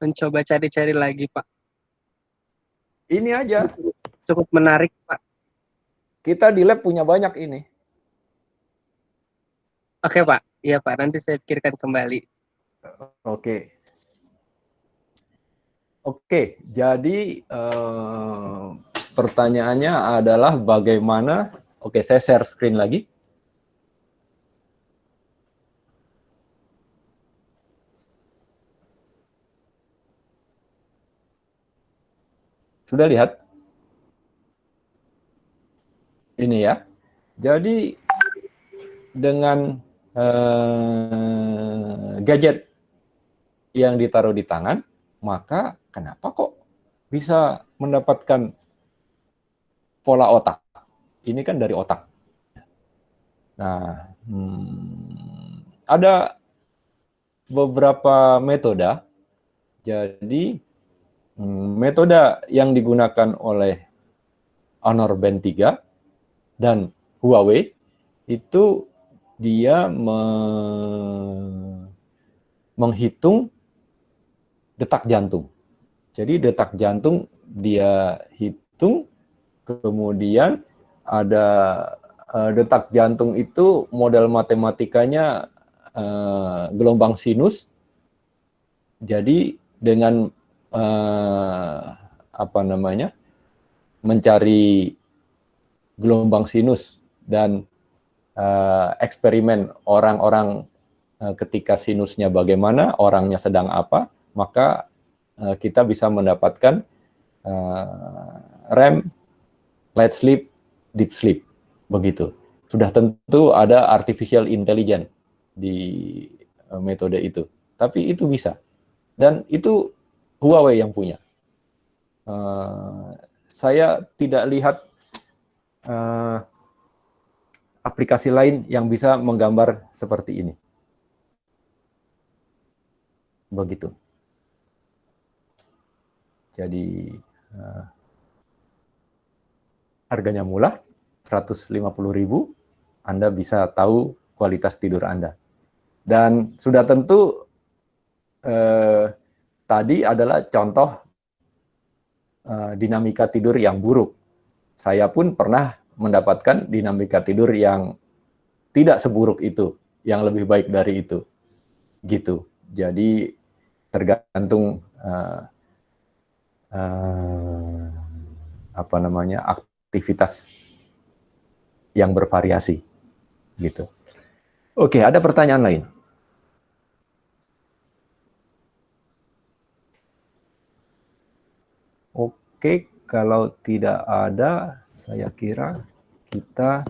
mencoba cari-cari lagi Pak. Ini aja. Cukup menarik Pak. Kita di lab punya banyak ini. Oke Pak, iya Pak, nanti saya pikirkan kembali. Oke. Oke, jadi pertanyaannya adalah bagaimana. Oke, saya share screen lagi. Sudah lihat? Ini ya. Jadi dengan gadget yang ditaruh di tangan, maka kenapa kok bisa mendapatkan pola otak? Ini kan dari otak. Nah, ada beberapa metode. Jadi, metode yang digunakan oleh Honor Band 3 dan Huawei itu dia menghitung detak jantung. Jadi detak jantung dia hitung, kemudian ada detak jantung itu model matematikanya gelombang sinus. Jadi dengan mencari gelombang sinus dan eksperimen orang-orang ketika sinusnya bagaimana, orangnya sedang apa, maka kita bisa mendapatkan REM, light sleep, deep sleep, begitu. Sudah tentu ada artificial intelligence di metode itu, tapi itu bisa. Dan itu Huawei yang punya. Saya tidak lihat aplikasi lain yang bisa menggambar seperti ini. Begitu. Jadi harganya murah, 150.000, Anda bisa tahu kualitas tidur Anda. Dan sudah tentu tadi adalah contoh dinamika tidur yang buruk. Saya pun pernah mendapatkan dinamika tidur yang tidak seburuk itu, yang lebih baik dari itu. Gitu. Jadi tergantung aktivitas yang bervariasi. Gitu. Oke, ada pertanyaan lain? Oke, kalau tidak ada, saya kira kita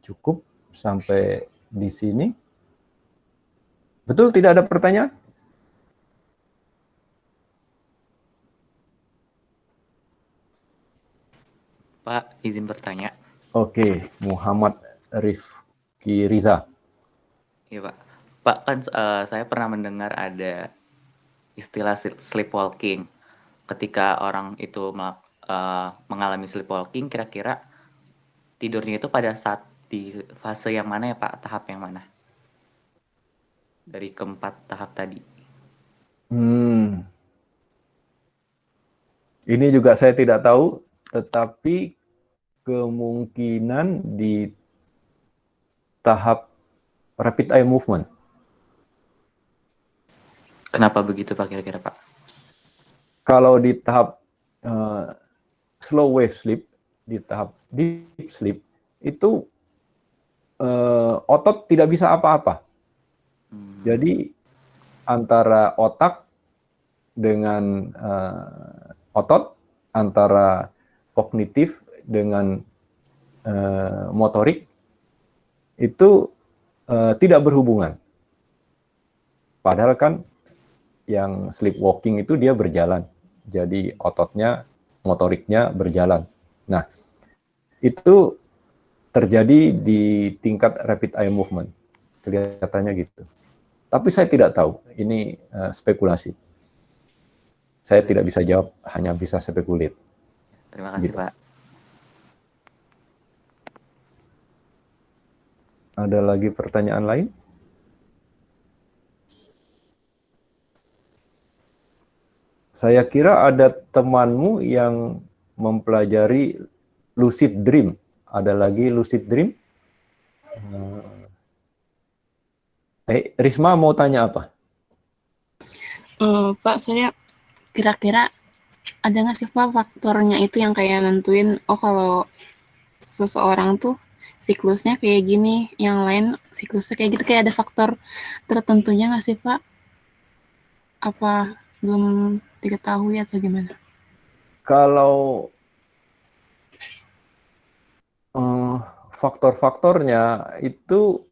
cukup sampai di sini. Betul, tidak ada pertanyaan? Pak, izin bertanya. Oke, Muhammad Rifki Riza. Iya, Pak. Pak, kan saya pernah mendengar ada istilah sleepwalking. Ketika orang itu mengalami sleepwalking, kira-kira tidurnya itu pada saat di fase yang mana ya, Pak? Tahap yang mana? Dari keempat tahap tadi. Ini juga saya tidak tahu, tetapi kemungkinan di tahap rapid eye movement. Kenapa begitu, Pak, kira-kira, Pak? Kalau di tahap slow wave sleep, di tahap deep sleep, itu otot tidak bisa apa-apa. Jadi antara otak dengan otot, antara kognitif dengan motorik, itu tidak berhubungan. Padahal kan yang sleepwalking itu dia berjalan. Jadi ototnya, motoriknya berjalan. Nah, itu terjadi di tingkat rapid eye movement. Kelihatannya gitu. Tapi saya tidak tahu, ini spekulasi. Saya tidak bisa jawab, hanya bisa spekulat. Terima kasih, Gitu. Pak. Ada lagi pertanyaan lain? Saya kira ada temanmu yang mempelajari lucid dream. Ada lagi lucid dream? Risma mau tanya apa? Pak, saya kira-kira ada nggak sih Pak faktornya itu yang kayak nentuin, oh kalau seseorang tuh siklusnya kayak gini, yang lain siklusnya kayak gitu, kayak ada faktor tertentunya nggak sih Pak? Apa belum diketahui atau gimana? Kalau faktor-faktornya itu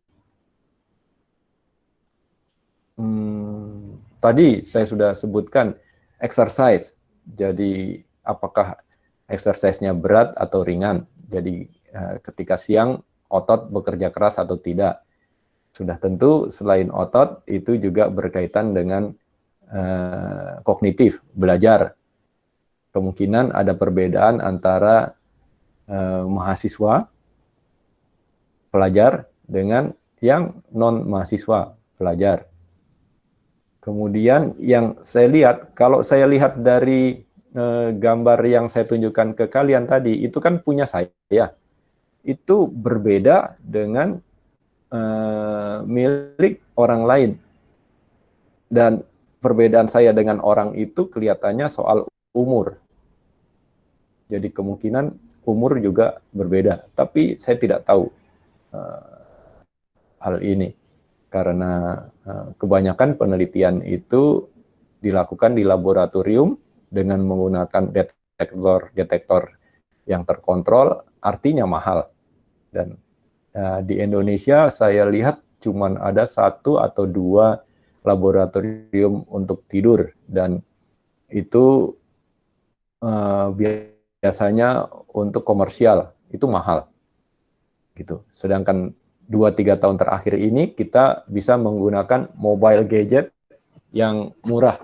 tadi saya sudah sebutkan exercise. Jadi apakah exercise-nya berat atau ringan? Jadi ketika siang otot bekerja keras atau tidak. Sudah tentu selain otot itu juga berkaitan dengan kognitif, belajar. Kemungkinan ada perbedaan antara mahasiswa, pelajar dengan yang non-mahasiswa, pelajar. Kemudian yang saya lihat, kalau saya lihat dari gambar yang saya tunjukkan ke kalian tadi, itu kan punya saya. Itu berbeda dengan milik orang lain. Dan perbedaan saya dengan orang itu kelihatannya soal umur. Jadi kemungkinan umur juga berbeda. Tapi saya tidak tahu hal ini. Karena kebanyakan penelitian itu dilakukan di laboratorium dengan menggunakan detektor yang terkontrol, artinya mahal. Dan di Indonesia saya lihat cuma ada 1 atau 2 laboratorium untuk tidur, dan itu biasanya untuk komersial, itu mahal. Gitu. Sedangkan 2-3 tahun terakhir ini kita bisa menggunakan mobile gadget yang murah.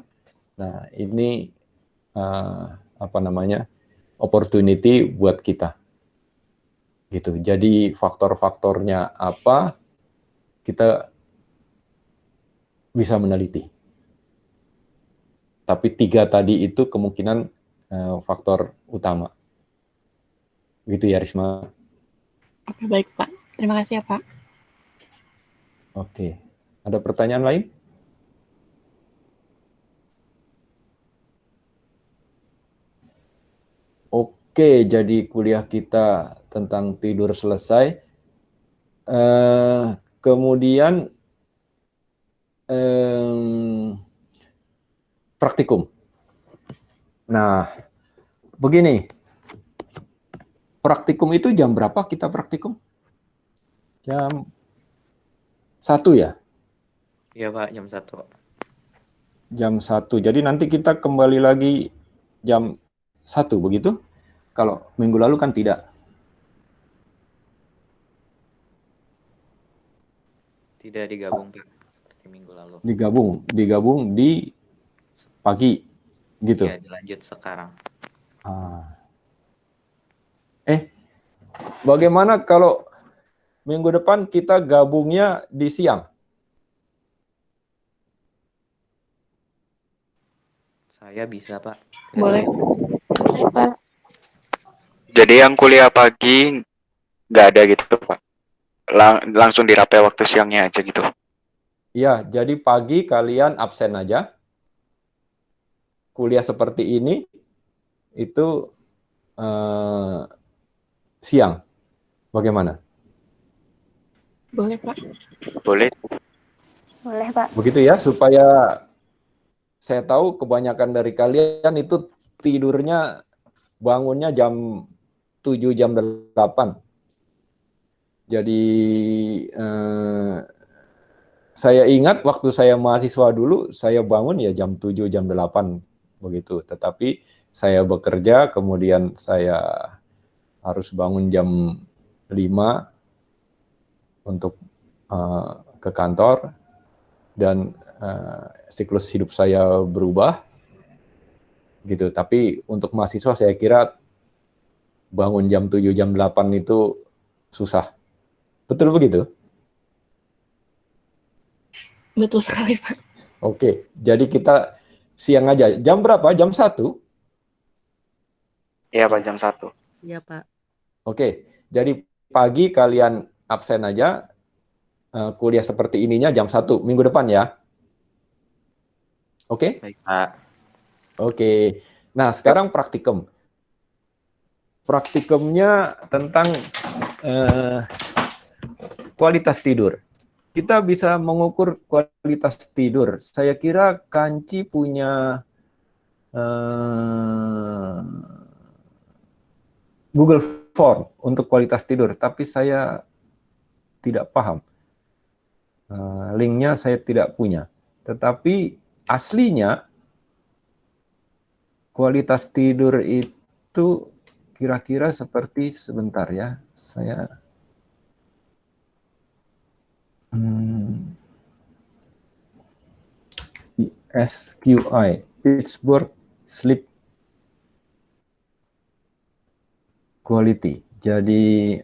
Nah, ini opportunity buat kita. Gitu. Jadi faktor-faktornya apa, kita bisa meneliti. Tapi 3 tadi itu kemungkinan faktor utama. Gitu ya, Risma. Oke, baik Pak. Terima kasih ya Pak. Oke. Ada pertanyaan lain? Oke, jadi kuliah kita tentang tidur selesai. Kemudian praktikum. Nah, begini. Praktikum itu jam berapa kita praktikum? Jam 1 ya? Iya Pak, jam 1. Jam 1. Jadi nanti kita kembali lagi jam 1, begitu? Kalau minggu lalu kan tidak. Tidak digabung Pak, seperti minggu lalu. Digabung di pagi, gitu. Ya, dilanjut sekarang. Bagaimana kalau minggu depan kita gabungnya di siang? Saya bisa Pak. Boleh. Boleh, Pak. Jadi yang kuliah pagi nggak ada gitu Pak. Langsung dirapai waktu siangnya aja gitu. Iya, jadi pagi kalian absen aja. Kuliah seperti ini, itu siang. Bagaimana? Boleh Pak. Boleh. Boleh, Pak. Begitu ya, supaya saya tahu kebanyakan dari kalian itu tidurnya, bangunnya jam 7, jam 8. Jadi saya ingat waktu saya mahasiswa dulu, saya bangun ya jam 7, jam 8 begitu. Tetapi saya bekerja, kemudian saya harus bangun jam 5 untuk ke kantor, dan siklus hidup saya berubah gitu. Tapi untuk mahasiswa saya kira bangun jam 7, jam 8 itu susah. Betul begitu? Betul sekali Pak. Oke, jadi kita siang aja. Jam berapa? Jam 1? Iya Pak, jam 1. Iya, Pak. Oke, jadi pagi kalian absen aja, kuliah seperti ininya jam 1 minggu depan ya. Oke? Baik Pak. Oke. Nah, sekarang praktikum. Praktikumnya tentang kualitas tidur. Kita bisa mengukur kualitas tidur. Saya kira Kanci punya Google form untuk kualitas tidur, tapi saya tidak paham. Linknya saya tidak punya. Tetapi aslinya kualitas tidur itu kira-kira seperti, sebentar ya, saya SQI, Pittsburgh Sleep Quality. Jadi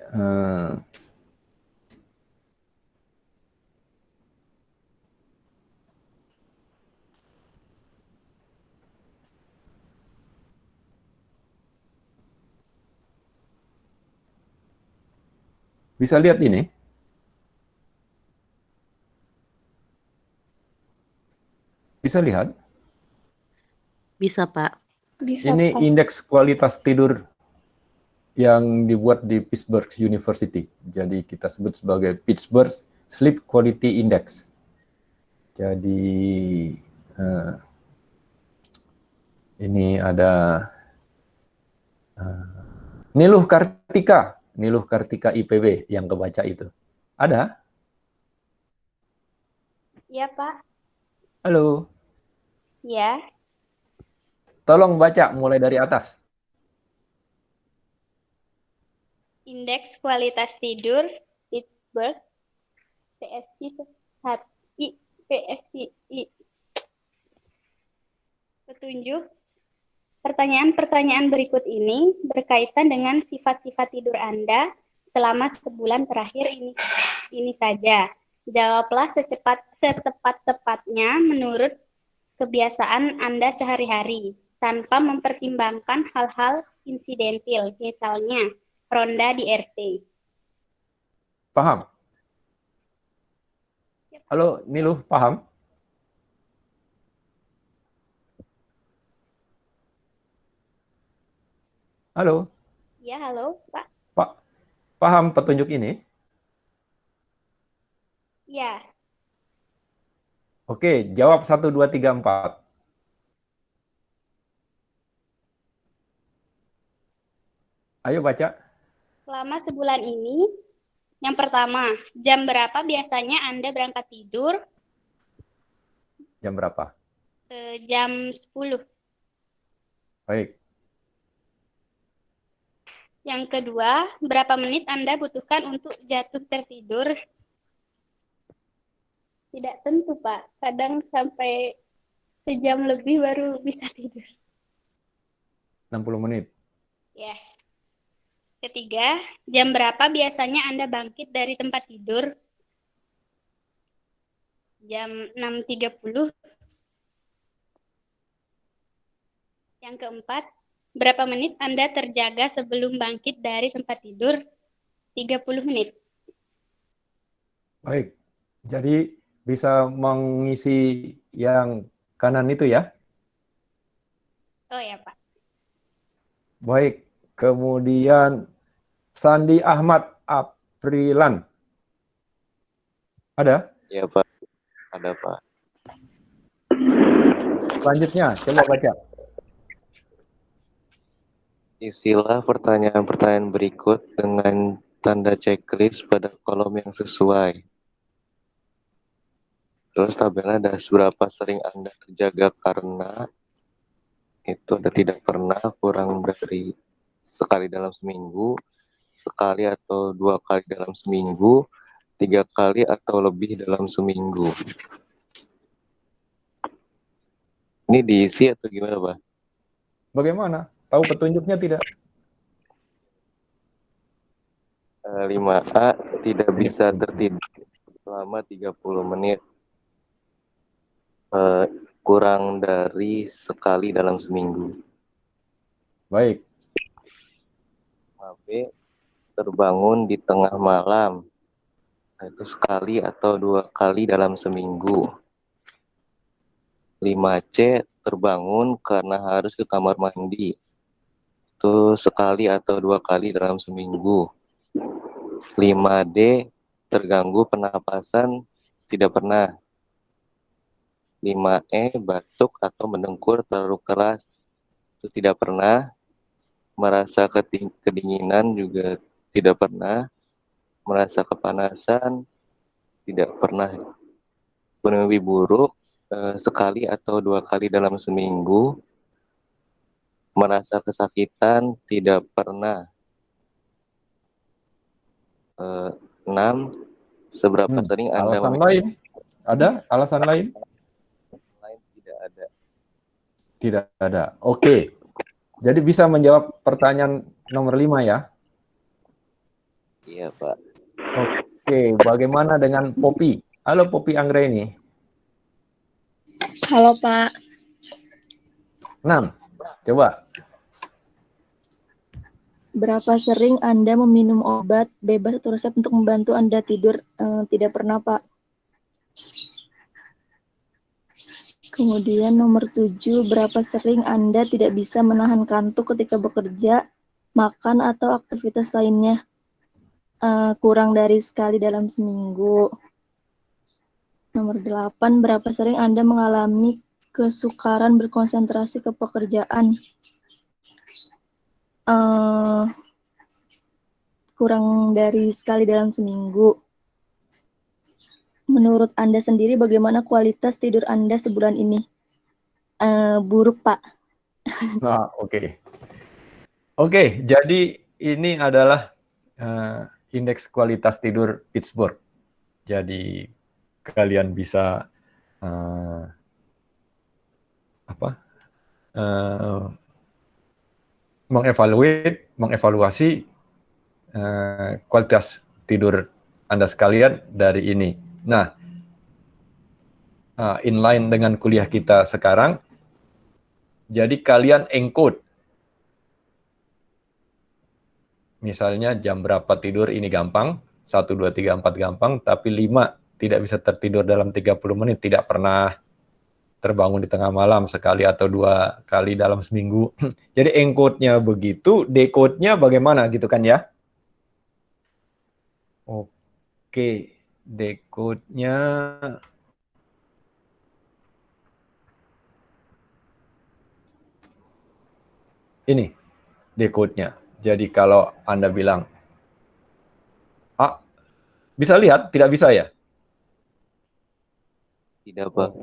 bisa lihat ini. Bisa lihat? Bisa, Pak. Bisa, Ini Pak. indeks kualitas tidur yang dibuat di Pittsburgh University. Jadi kita sebut sebagai Pittsburgh Sleep Quality Index. Jadi ini ada Niluh Kartika IPB yang kebaca itu. Ada? Iya, Pak. Halo. Ya. Tolong baca mulai dari atas. Indeks kualitas tidur Pittsburgh PSI. Petunjuk. Pertanyaan-pertanyaan berikut ini berkaitan dengan sifat-sifat tidur Anda selama sebulan terakhir ini saja. Jawablah setepat-tepatnya menurut kebiasaan Anda sehari-hari, tanpa mempertimbangkan hal-hal insidentil, misalnya ronda di RT. Paham? Halo, Niluh, paham? Halo? Ya, halo, Pak. Pak, paham petunjuk ini? Ya, Oke, jawab 1, 2, 3, 4. Ayo baca. selama sebulan ini, yang pertama, jam berapa biasanya Anda berangkat tidur? Jam berapa? Jam 10. Baik. Yang kedua, berapa menit Anda butuhkan untuk jatuh tertidur? Tidak tentu, Pak. Kadang sampai sejam lebih baru bisa tidur. 60 menit. Ya. Ketiga, jam berapa biasanya Anda bangkit dari tempat tidur? Jam 6.30. Yang keempat, berapa menit Anda terjaga sebelum bangkit dari tempat tidur? 30 menit. Baik. Jadi bisa mengisi yang kanan itu ya? Oh ya, Pak. Baik. Kemudian Sandi Ahmad Aprilan. Ada? Ya Pak, ada Pak. Selanjutnya, coba baca. Isilah pertanyaan-pertanyaan berikut dengan tanda checklist pada kolom yang sesuai. Terus tabelnya ada seberapa sering Anda terjaga karena itu ada tidak pernah, kurang dari sekali dalam seminggu, sekali atau 2 kali dalam seminggu, 3 kali atau lebih dalam seminggu. Ini diisi atau gimana Pak? Bagaimana? Tahu petunjuknya tidak? 5A, tidak bisa tertidur selama 30 menit. Kurang dari sekali dalam seminggu. Baik. B, terbangun di tengah malam, itu sekali atau 2 kali dalam seminggu. 5C, terbangun karena harus ke kamar mandi, itu sekali atau 2 kali dalam seminggu. 5D, terganggu pernapasan, tidak pernah. 5E, batuk atau mendengkur terlalu keras, itu tidak pernah. merasa kedinginan juga tidak pernah, merasa kepanasan tidak pernah, bermimpi buruk sekali atau 2 kali dalam seminggu, merasa kesakitan tidak pernah. 6. Seberapa sering Anda Alasan lain? Ada alasan lain? lain? Tidak ada. Tidak ada. Oke. Jadi bisa menjawab pertanyaan nomor 5 ya? Iya, Pak. Oke, bagaimana dengan Poppy? Halo Poppy Anggreni. Halo Pak. 6. Coba. Berapa sering Anda meminum obat bebas atau resep untuk membantu Anda tidur? Tidak pernah, Pak. Kemudian nomor 7, berapa sering Anda tidak bisa menahan kantuk ketika bekerja, makan, atau aktivitas lainnya? Kurang dari sekali dalam seminggu. Nomor 8, berapa sering Anda mengalami kesukaran berkonsentrasi ke pekerjaan? Kurang dari sekali dalam seminggu. Menurut Anda sendiri, bagaimana kualitas tidur Anda sebulan ini? Buruk, Pak. Nah, oke. Oke, jadi ini adalah indeks kualitas tidur Pittsburgh. Jadi kalian bisa mengevaluasi kualitas tidur Anda sekalian dari ini. Nah, inline dengan kuliah kita sekarang, jadi kalian encode. Misalnya jam berapa tidur ini gampang, 1, 2, 3, 4 gampang, tapi 5 tidak bisa tertidur dalam 30 menit, tidak pernah terbangun di tengah malam sekali atau 2 kali dalam seminggu. Jadi encode-nya begitu, decode-nya bagaimana gitu kan ya? Oke, decode-nya ini, decode-nya. Jadi kalau Anda bilang, bisa lihat, tidak bisa ya? Tidak, Pak.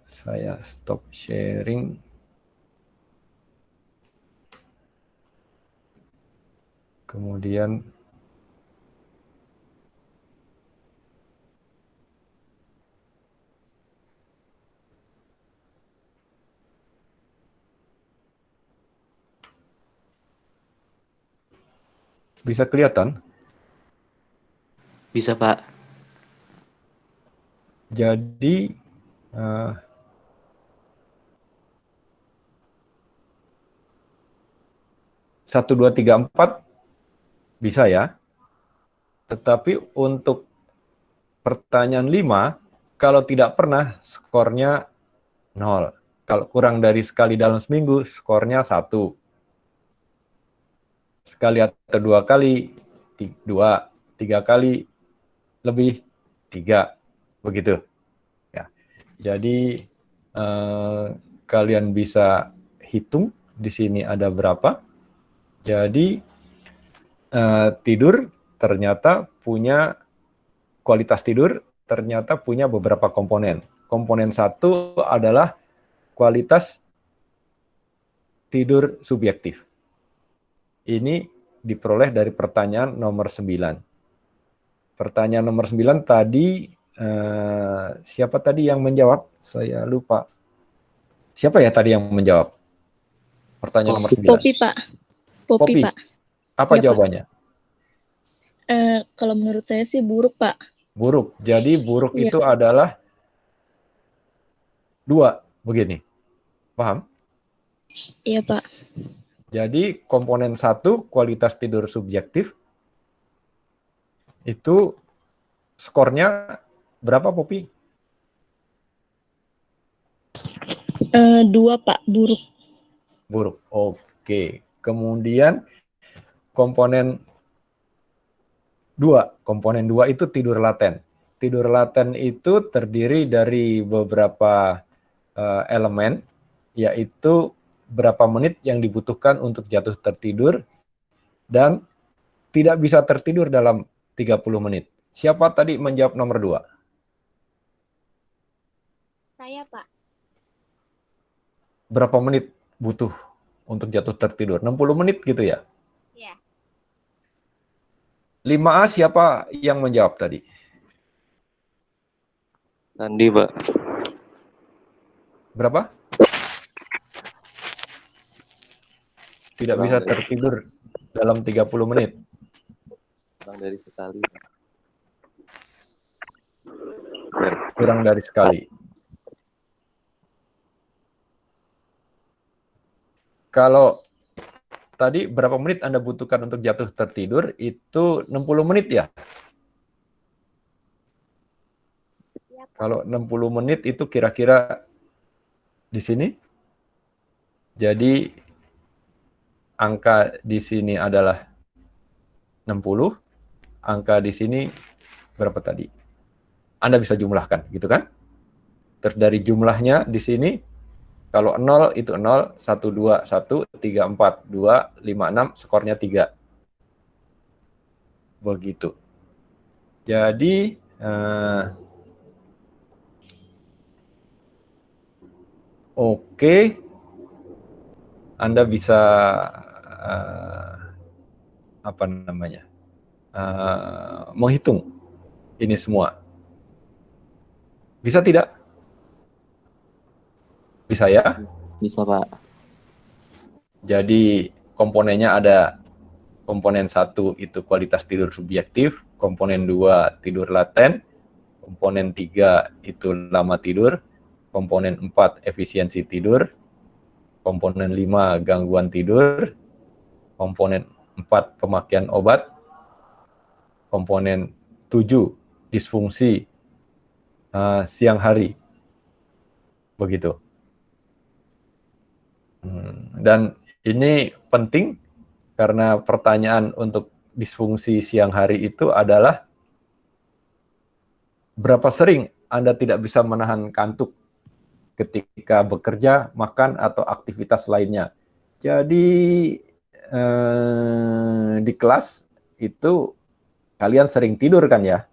Saya stop sharing. Kemudian bisa kelihatan? Bisa, Pak. Jadi 1, 2, 3, 4 bisa ya. Tetapi untuk pertanyaan 5, kalau tidak pernah skornya 0. Kalau kurang dari sekali dalam seminggu skornya 1. Sekali atau 2 kali 2, 3 kali lebih 3. Begitu. Ya. Jadi kalian bisa hitung di sini ada berapa. Jadi tidur ternyata punya kualitas tidur ternyata punya beberapa komponen. Komponen 1 adalah kualitas tidur subjektif. Ini diperoleh dari pertanyaan nomor 9. Pertanyaan nomor 9 tadi siapa tadi yang menjawab? Saya lupa. Siapa ya tadi yang menjawab? Pertanyaan nomor 9. Poppy, Pak. Poppy, Pak. Apa Ya, jawabannya? Pak. Kalau menurut saya sih buruk, Pak. Buruk. Jadi buruk Iya. itu adalah 2, begini. Paham? Iya, Pak. Jadi komponen 1, kualitas tidur subjektif, itu skornya berapa, Poppy? 2, Pak. Buruk. Buruk. Oke. Kemudian komponen 2. Komponen 2 itu tidur laten. Tidur laten itu terdiri dari beberapa elemen. yaitu berapa menit yang dibutuhkan untuk jatuh tertidur dan tidak bisa tertidur dalam 30 menit. Siapa tadi menjawab nomor 2? Saya, Pak. Berapa menit butuh untuk jatuh tertidur? 60 menit gitu ya? Iya. 5A siapa yang menjawab tadi? Sandi, Pak. Berapa? Tidak Kurang bisa dari- tertidur dalam 30 menit. Kurang dari sekali. Kurang dari sekali. Kalau tadi berapa menit Anda butuhkan untuk jatuh tertidur, itu 60 menit ya? Iya, Pak. Kalau 60 menit itu kira-kira di sini. Jadi angka di sini adalah 60, angka di sini berapa tadi? Anda bisa jumlahkan, gitu kan? Terus dari jumlahnya di sini, kalau 0 itu 0, 1, 2, 1, 3, 4, 2, 5, 6, skornya 3. Begitu. Jadi, oke, Anda bisa, apa namanya, menghitung ini semua. Bisa tidak? Bisa ya? Bisa, Pak. Jadi komponennya ada komponen 1 itu kualitas tidur subjektif, komponen 2 tidur laten, komponen 3 itu lama tidur, komponen 4 efisiensi tidur, komponen 5 gangguan tidur, komponen 4 pemakaian obat, komponen 7 disfungsi siang hari. Begitu. Dan ini penting karena pertanyaan untuk disfungsi siang hari itu adalah berapa sering Anda tidak bisa menahan kantuk ketika bekerja, makan, atau aktivitas lainnya. Jadi di kelas itu kalian sering tidur kan ya?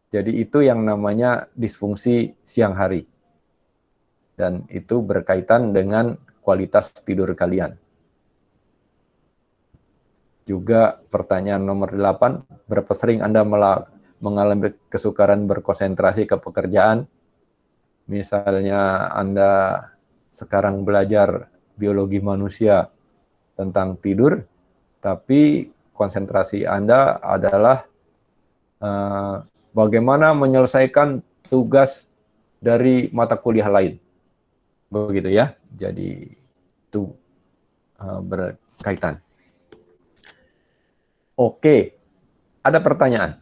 Jadi itu yang namanya disfungsi siang hari. Dan itu berkaitan dengan kualitas tidur kalian. Juga pertanyaan nomor 8, berapa sering Anda mengalami kesukaran berkonsentrasi ke pekerjaan? Misalnya Anda sekarang belajar biologi manusia tentang tidur, tapi konsentrasi Anda adalah bagaimana menyelesaikan tugas dari mata kuliah lain. Begitu ya. Jadi itu berkaitan. Oke, ada pertanyaan?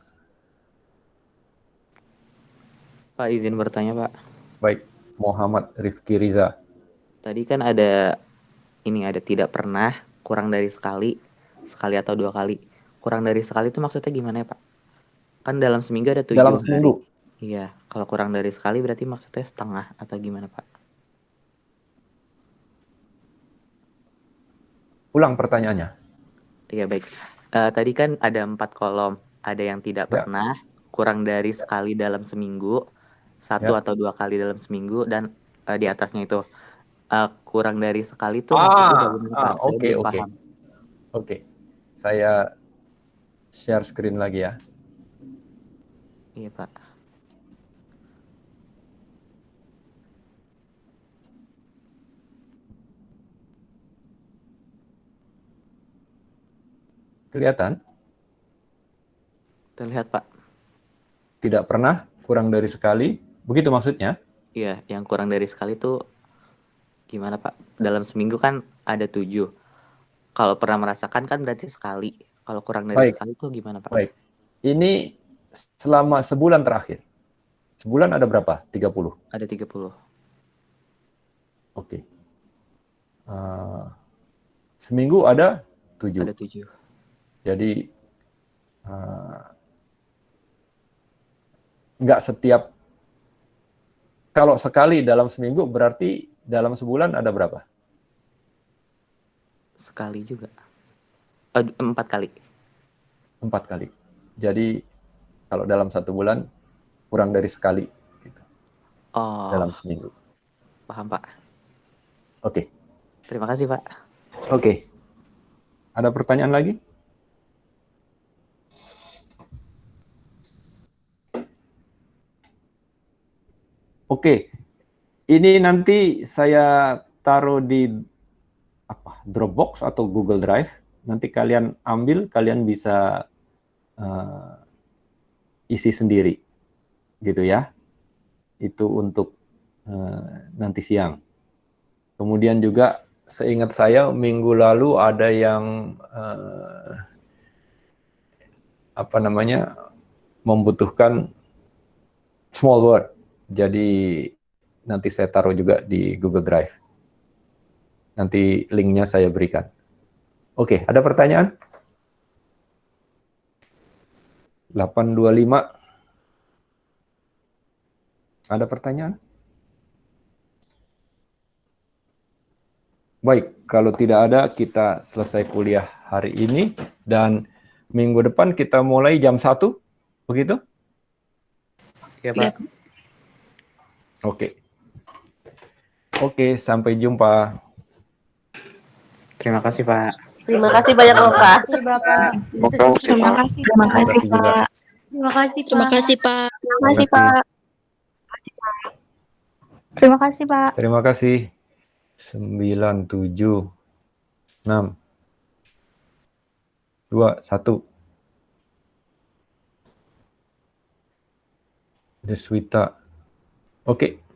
Pak, izin bertanya, Pak. Baik, Muhammad Rifki Riza. Tadi kan ada tidak pernah, kurang dari sekali atau 2 kali. Kurang dari sekali itu maksudnya gimana ya, Pak? Kan dalam seminggu ada 7 Dalam hari. seminggu. Iya, kalau kurang dari sekali berarti maksudnya setengah atau gimana, Pak? Ulang pertanyaannya. Iya, baik. Tadi kan ada 4 kolom. Ada yang tidak Ya. pernah, kurang dari sekali dalam seminggu, 1 Ya. atau 2 kali dalam seminggu, dan di atasnya itu kurang dari sekali itu maksudnya bagaimana, Pak? Saya Oke. belum paham. Oke, saya share screen lagi ya. Iya, Pak. Kelihatan? Terlihat, Pak. Tidak pernah, kurang dari sekali. Begitu maksudnya? Iya, yang kurang dari sekali itu gimana, Pak? Dalam seminggu kan ada 7. Kalau pernah merasakan kan berarti sekali. Kalau kurang dari Baik. sekali itu gimana, Pak? Baik. Ini selama sebulan terakhir. Sebulan ada berapa? 30. Ada 30. Oke. Seminggu ada 7. Ada 7. Jadi nggak setiap, kalau sekali dalam seminggu berarti dalam sebulan ada berapa? Sekali juga. 4 kali. 4 kali. Jadi kalau dalam 1 bulan kurang dari sekali gitu, Oh, dalam seminggu. paham Pak. Oke. Terima kasih Pak. Oke. Ada pertanyaan lagi? Oke. Ini nanti saya taruh di Dropbox atau Google Drive. Nanti kalian ambil, kalian bisa isi sendiri, gitu ya. Itu untuk nanti siang. Kemudian juga seingat saya minggu lalu ada yang membutuhkan small word. Jadi nanti saya taruh juga di Google Drive. Nanti linknya saya berikan. Oke, ada pertanyaan? 825. Ada pertanyaan? Baik, kalau tidak ada, kita selesai kuliah hari ini. Dan minggu depan kita mulai jam 1, begitu? Ya Pak. Oke. Oke, sampai jumpa. Terima kasih Pak. Terima kasih banyak Bapak. Terima kasih Bapak. Terima kasih. Terima kasih, Pak. Terima kasih Terima Pak. kasih, Pak. Terima kasih, Pak. Terima kasih Pak. Terima kasih. 9, 7, 6, 2, 1. Deswita. Oke.